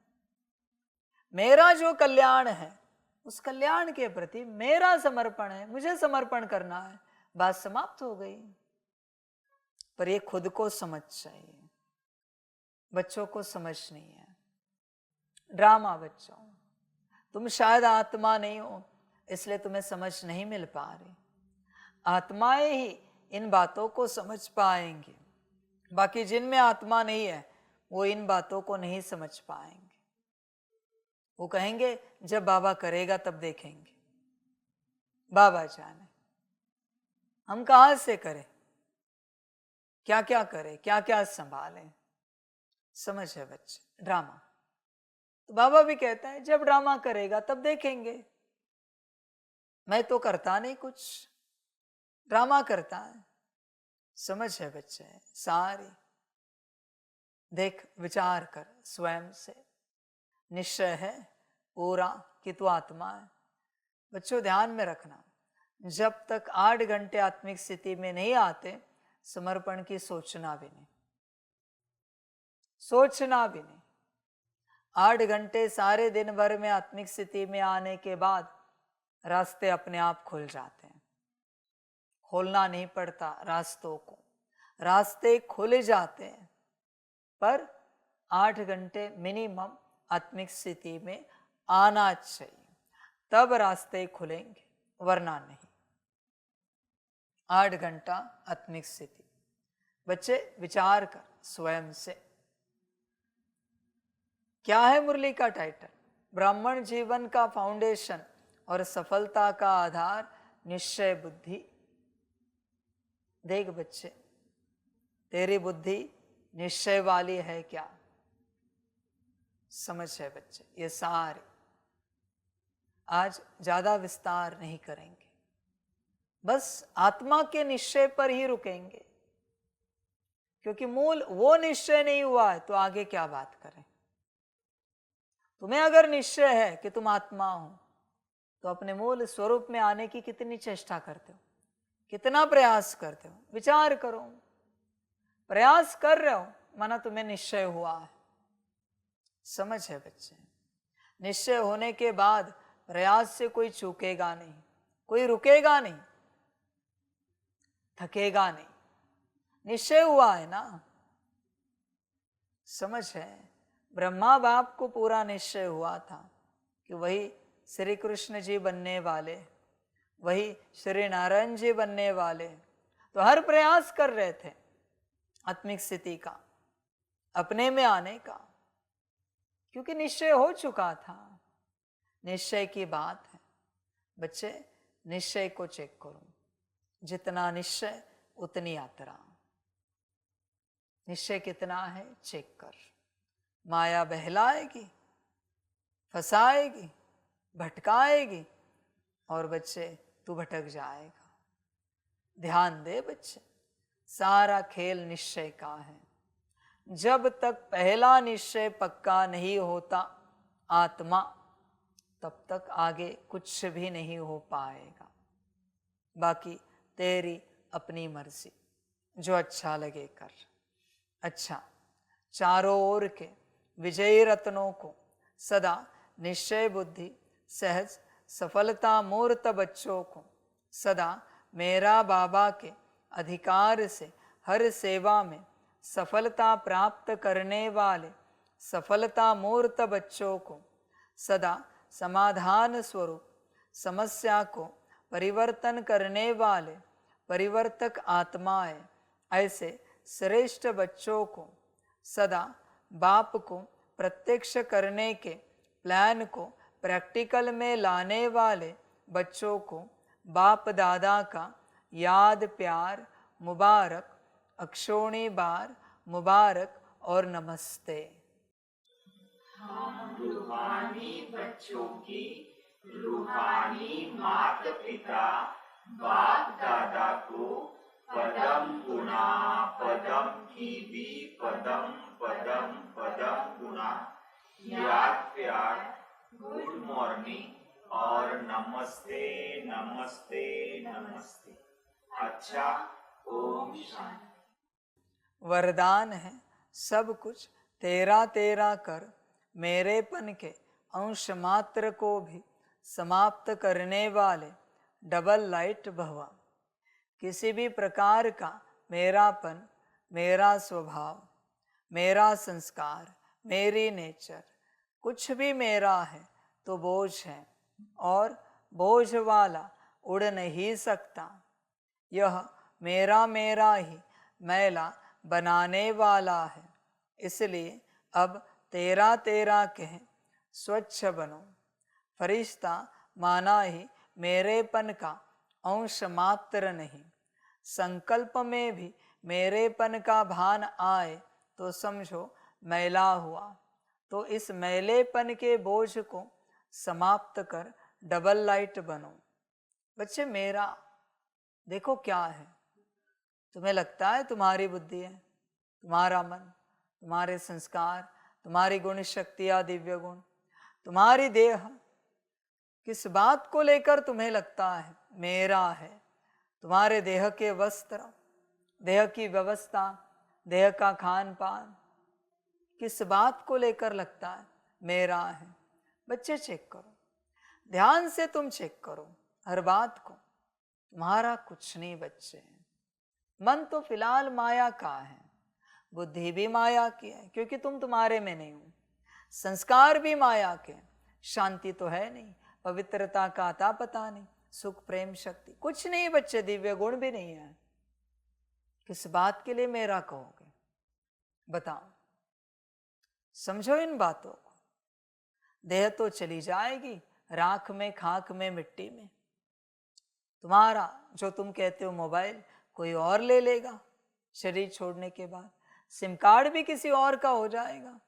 मेरा जो कल्याण है उस कल्याण के प्रति मेरा समर्पण है, मुझे समर्पण करना है। बात समाप्त हो गई। पर ये खुद को समझ चाहिए, बच्चों को समझ नहीं है। ड्रामा बच्चों, तुम शायद आत्मा नहीं हो इसलिए तुम्हें समझ नहीं मिल पा रही। आत्माएं ही इन बातों को समझ पाएंगे, बाकी जिनमें आत्मा नहीं है वो इन बातों को नहीं समझ पाएंगे। वो कहेंगे जब बाबा करेगा तब देखेंगे। बाबा जाने हम कहां से करें, क्या क्या करें, क्या क्या संभालें। समझ है बच्चे? ड्रामा तो बाबा भी कहता है जब ड्रामा करेगा तब देखेंगे। मैं तो करता नहीं कुछ, ड्रामा करता है। समझ है बच्चे? सारी देख, विचार कर स्वयं से। निश्चय है पूरा कि तू आत्मा है। बच्चों ध्यान में रखना, जब तक 8 घंटे आत्मिक स्थिति में नहीं आते, समर्पण की सोचना भी नहीं, सोचना भी नहीं। 8 घंटे सारे दिन भर में आत्मिक स्थिति में आने के बाद रास्ते अपने आप खुल जाते हैं। खोलना नहीं पड़ता रास्तों को, रास्ते खुल जाते हैं। पर 8 घंटे मिनिमम आत्मिक स्थिति में आना चाहिए, तब रास्ते खुलेंगे, वरना नहीं। 8 घंटा आत्मिक स्थिति। बच्चे विचार कर स्वयं से। क्या है मुरली का टाइटल? ब्राह्मण जीवन का फाउंडेशन और सफलता का आधार निश्चय बुद्धि। देख बच्चे, तेरी बुद्धि निश्चय वाली है क्या? समझ है बच्चे? ये सारे आज ज्यादा विस्तार नहीं करेंगे, बस आत्मा के निश्चय पर ही रुकेंगे, क्योंकि मूल वो निश्चय नहीं हुआ है तो आगे क्या बात करें। तुम्हें अगर निश्चय है कि तुम आत्मा हो तो अपने मूल स्वरूप में आने की कितनी चेष्टा करते हो, कितना प्रयास करते हो, विचार करो। प्रयास कर रहे हो माना तुम्हें निश्चय हुआ है। समझ है बच्चे, निश्चय होने के बाद प्रयास से कोई चूकेगा नहीं, कोई रुकेगा नहीं, थकेगा नहीं। निश्चय हुआ है ना। समझ है, ब्रह्मा बाप को पूरा निश्चय हुआ था कि वही श्री कृष्ण जी बनने वाले, वही श्री नारायण जी बनने वाले। तो हर प्रयास कर रहे थे आत्मिक स्थिति का, अपने में आने का, क्योंकि निश्चय हो चुका था। निश्चय की बात है बच्चे, निश्चय को चेक करो। जितना निश्चय उतनी यात्रा। निश्चय कितना है चेक कर। माया बहलाएगी, फंसाएगी, भटकाएगी और बच्चे तू भटक जाएगा। ध्यान दे बच्चे, सारा खेल निश्चय का है। जब तक पहला निश्चय पक्का नहीं होता आत्मा, तब तक आगे कुछ भी नहीं हो पाएगा। बाकी तेरी अपनी मर्जी, जो अच्छा लगे कर। अच्छा, चारों ओर के विजयी रत्नों को सदा निश्चय बुद्धि सहज सफलता मूर्त बच्चों को सदा मेरा बाबा के अधिकार से हर सेवा में सफलता प्राप्त करने वाले सफलता मूर्त बच्चों को सदा समाधान स्वरूप समस्या को परिवर्तन करने वाले परिवर्तक आत्माएं, ऐसे श्रेष्ठ बच्चों को सदा बाप को प्रत्यक्ष करने के प्लान को प्रैक्टिकल में लाने वाले बच्चों को बाप दादा का याद प्यार मुबारक, अक्षोणी बार मुबारक और नमस्ते। हम रूहानी बच्चों की रूहानी माता पिता बाप दादा को पदम गुणा पदम की भी पदम पदम पदम गुणा याद प्यार, गुड मॉर्निंग और नमस्ते नमस्ते नमस्ते। अच्छा, ओम शांति। वरदान है सब कुछ तेरा तेरा कर मेरेपन के अंश मात्र को भी समाप्त करने वाले डबल लाइट भवा। किसी भी प्रकार का मेरापन, मेरा स्वभाव, मेरा संस्कार, मेरी नेचर, कुछ भी मेरा है तो बोझ है और बोझ वाला उड़ नहीं सकता। यह मेरा मेरा ही मैला बनाने वाला है, इसलिए अब तेरा तेरा कह स्वच्छ बनो। फरिश्ता माना ही मेरेपन का अंश मात्र नहीं, संकल्प में भी मेरेपन का भान आए तो समझो मैला हुआ। तो इस मैलेपन के बोझ को समाप्त कर डबल लाइट बनो। बच्चे मेरा देखो क्या है, तुम्हें लगता है तुम्हारी बुद्धि है, तुम्हारा मन, तुम्हारे संस्कार, तुम्हारी गुण शक्तियाँ दिव्य गुण, तुम्हारी देह, किस बात को लेकर तुम्हें लगता है मेरा है? तुम्हारे देह के वस्त्र, देह की व्यवस्था, देह का खान पान, किस बात को लेकर लगता है मेरा है? बच्चे चेक करो, ध्यान से तुम चेक करो हर बात को। तुम्हारा कुछ नहीं बच्चे। मन तो फिलहाल माया का है, बुद्धि भी माया की है क्योंकि तुम तुम्हारे में नहीं हो, संस्कार भी माया के, शांति तो है नहीं, पवित्रता का आता पता नहीं, सुख प्रेम शक्ति कुछ नहीं बच्चे, दिव्य गुण भी नहीं है। किस बात के लिए मेरा कहोगे बताओ? समझो इन बातों को। देह तो चली जाएगी राख में, खाक में, मिट्टी में। तुम्हारा जो तुम कहते हो मोबाइल कोई और ले लेगा शरीर छोड़ने के बाद, सिम कार्ड भी किसी और का हो जाएगा,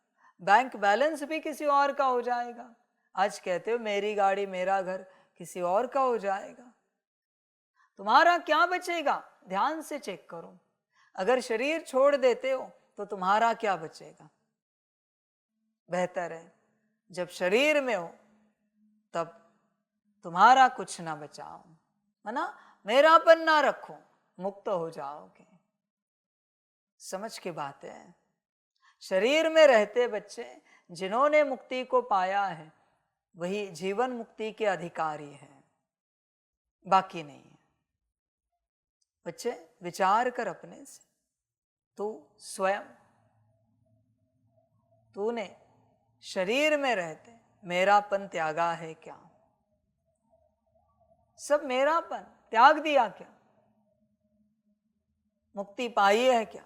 बैंक बैलेंस भी किसी और का हो जाएगा। आज कहते हो मेरी गाड़ी मेरा घर, किसी और का हो जाएगा। तुम्हारा क्या बचेगा? ध्यान से चेक करो। अगर शरीर छोड़ देते हो तो तुम्हारा क्या बचेगा? बेहतर है जब शरीर में हो तब तुम्हारा कुछ ना बचाओ, है ना? मेरापन ना रखो, मुक्त हो जाओगे। समझ की बात है। शरीर में रहते बच्चे जिन्होंने मुक्ति को पाया है वही जीवन मुक्ति के अधिकारी हैं, बाकी नहीं है। बच्चे विचार कर अपने से, तू स्वयं, तूने शरीर में रहते मेरापन त्यागा है क्या? सब मेरापन त्याग दिया क्या? मुक्ति पाई है क्या?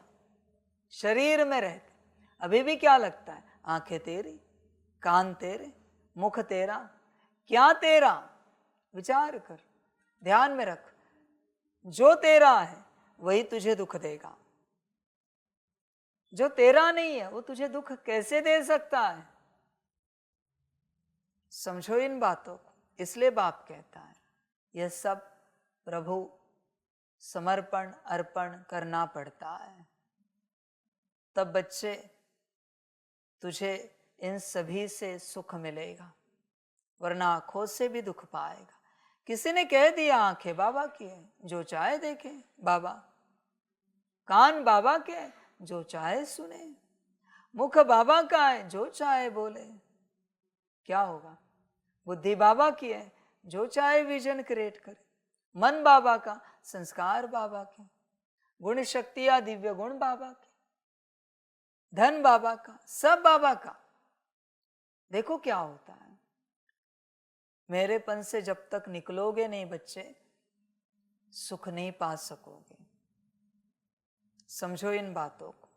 शरीर में रहते अभी भी क्या लगता है? आंखें तेरी, कान तेरे, मुख तेरा, क्या तेरा? विचार कर, ध्यान में रख, जो तेरा है वही तुझे दुख देगा। जो तेरा नहीं है वो तुझे दुख कैसे दे सकता है? समझो इन बातों को। इसलिए बाप कहता है यह सब प्रभु समर्पण अर्पण करना पड़ता है, तब बच्चे तुझे इन सभी से सुख मिलेगा, वरना आंखों से भी दुख पाएगा। किसी ने कह दिया आंखें बाबा की है, जो चाहे देखे बाबा, कान बाबा के हैं, जो चाहे सुने, मुख बाबा का है, जो चाहे बोले। क्या होगा? बुद्धि बाबा की है, जो चाहे विजन क्रिएट करे। मन बाबा का, संस्कार बाबा के, गुण शक्तियां दिव्य गुण बाबा के, धन बाबा का, सब बाबा का। देखो क्या होता है। मेरेपन से जब तक निकलोगे नहीं बच्चे, सुख नहीं पा सकोगे। समझो इन बातों को।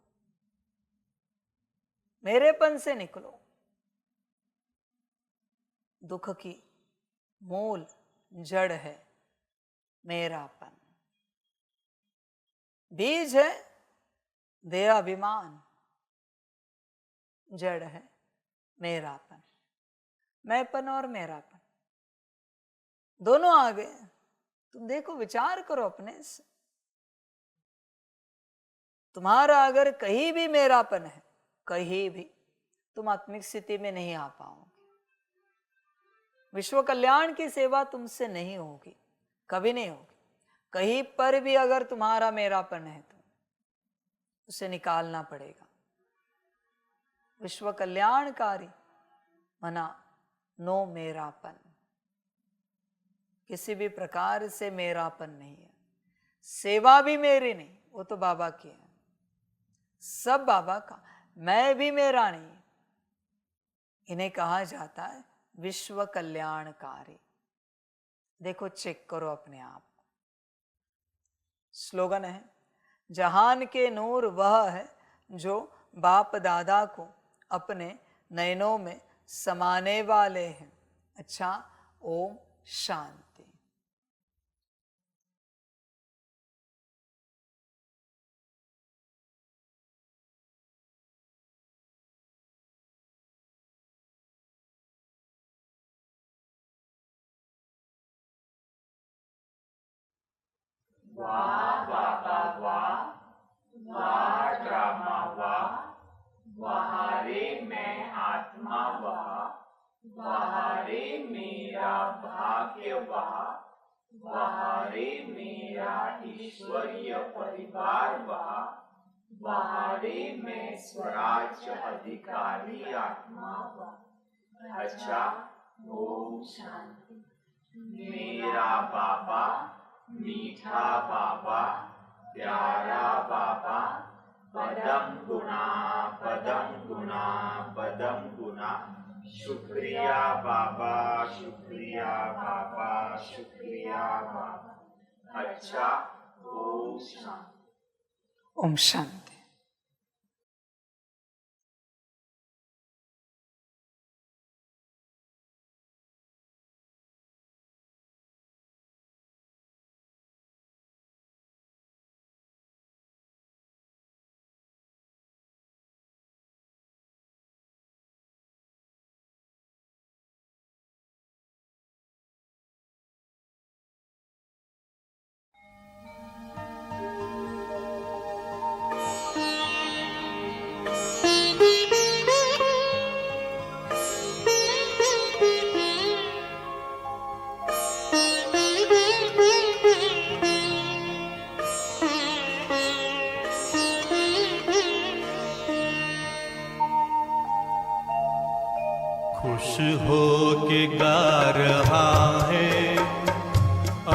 मेरेपन से निकलो। दुख की मूल जड़ है मेरापन, बीज है देह अभिमान, जड़ है मेरापन। मैंपन और मेरापन दोनों आ गए। तुम देखो, विचार करो अपने से। तुम्हारा अगर कहीं भी मेरापन है, कहीं भी, तुम आत्मिक स्थिति में नहीं आ पाओगे। विश्व कल्याण की सेवा तुमसे नहीं होगी, कभी नहीं होगी। कहीं पर भी अगर तुम्हारा मेरापन है तो उसे निकालना पड़ेगा। विश्व कल्याणकारी मना नो मेरापन, किसी भी प्रकार से मेरापन नहीं है। सेवा भी मेरी नहीं, वो तो बाबा की है, सब बाबा का। मैं भी मेरा नहीं। इन्हें कहा जाता है विश्व कल्याणकारी। देखो, चेक करो अपने आप। स्लोगन है, जहान के नूर वह है जो बाप दादा को अपने नयनों में समाने वाले हैं। अच्छा, ओम शांति। वाह बाबा वाह, वाह ड्रामा वाह, वाह रे मैं आत्मा वाह, वाह रे मेरा भाग्य वाह, वाह रे मेरा ईश्वरीय परिवार वाह, वाह रे मैं स्वराज्य अधिकारी आत्मा वाह। अच्छा, ओम शांति। मेरा बाबा, मीठा बाबा, प्यारा बाबा, पदम गुना पदम गुना पदम गुना। शुक्रिया बाबा, शुक्रिया बाबा, शुक्रिया बाबा। अच्छा, ओम शांति। ओम शांति। खुश हो के गा रहा है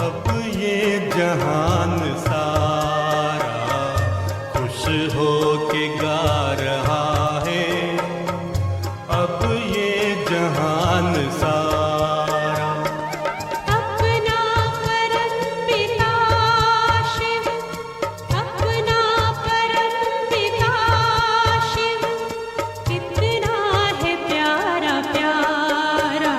अब ये जहान सारा, खुश हो के गा रहा है अब ये जहान सारा। अपना परम पिता शिव, अपना परम पिता शिव, कितना है प्यारा प्यारा,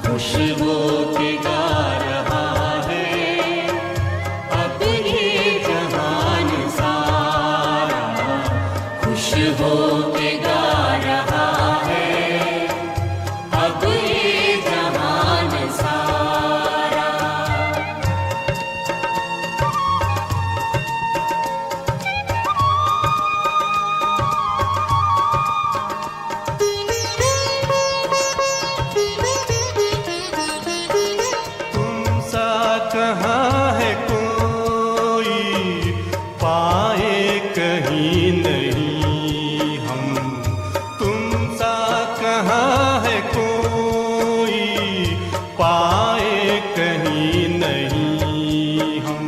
खुश हो के गा रहा है अब ये जहान सारा, खुश हो के गा रहा है अब ये जहान सारा। तुम सा कहाँ है कोई पाए कहीं नहीं हम, तुम सा कहाँ है कोई पाए कहीं नहीं हम।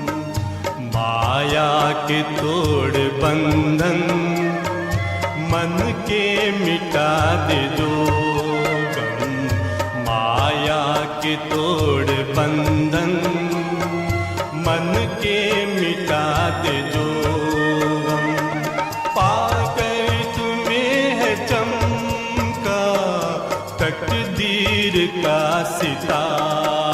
माया के तोड़ बंधन मन के मिटा दे जो गम, माया के तोड़ बंधन मन के मिटा दे जो गम। पाकर तुम्हें है चमका तकदीर का सितारा,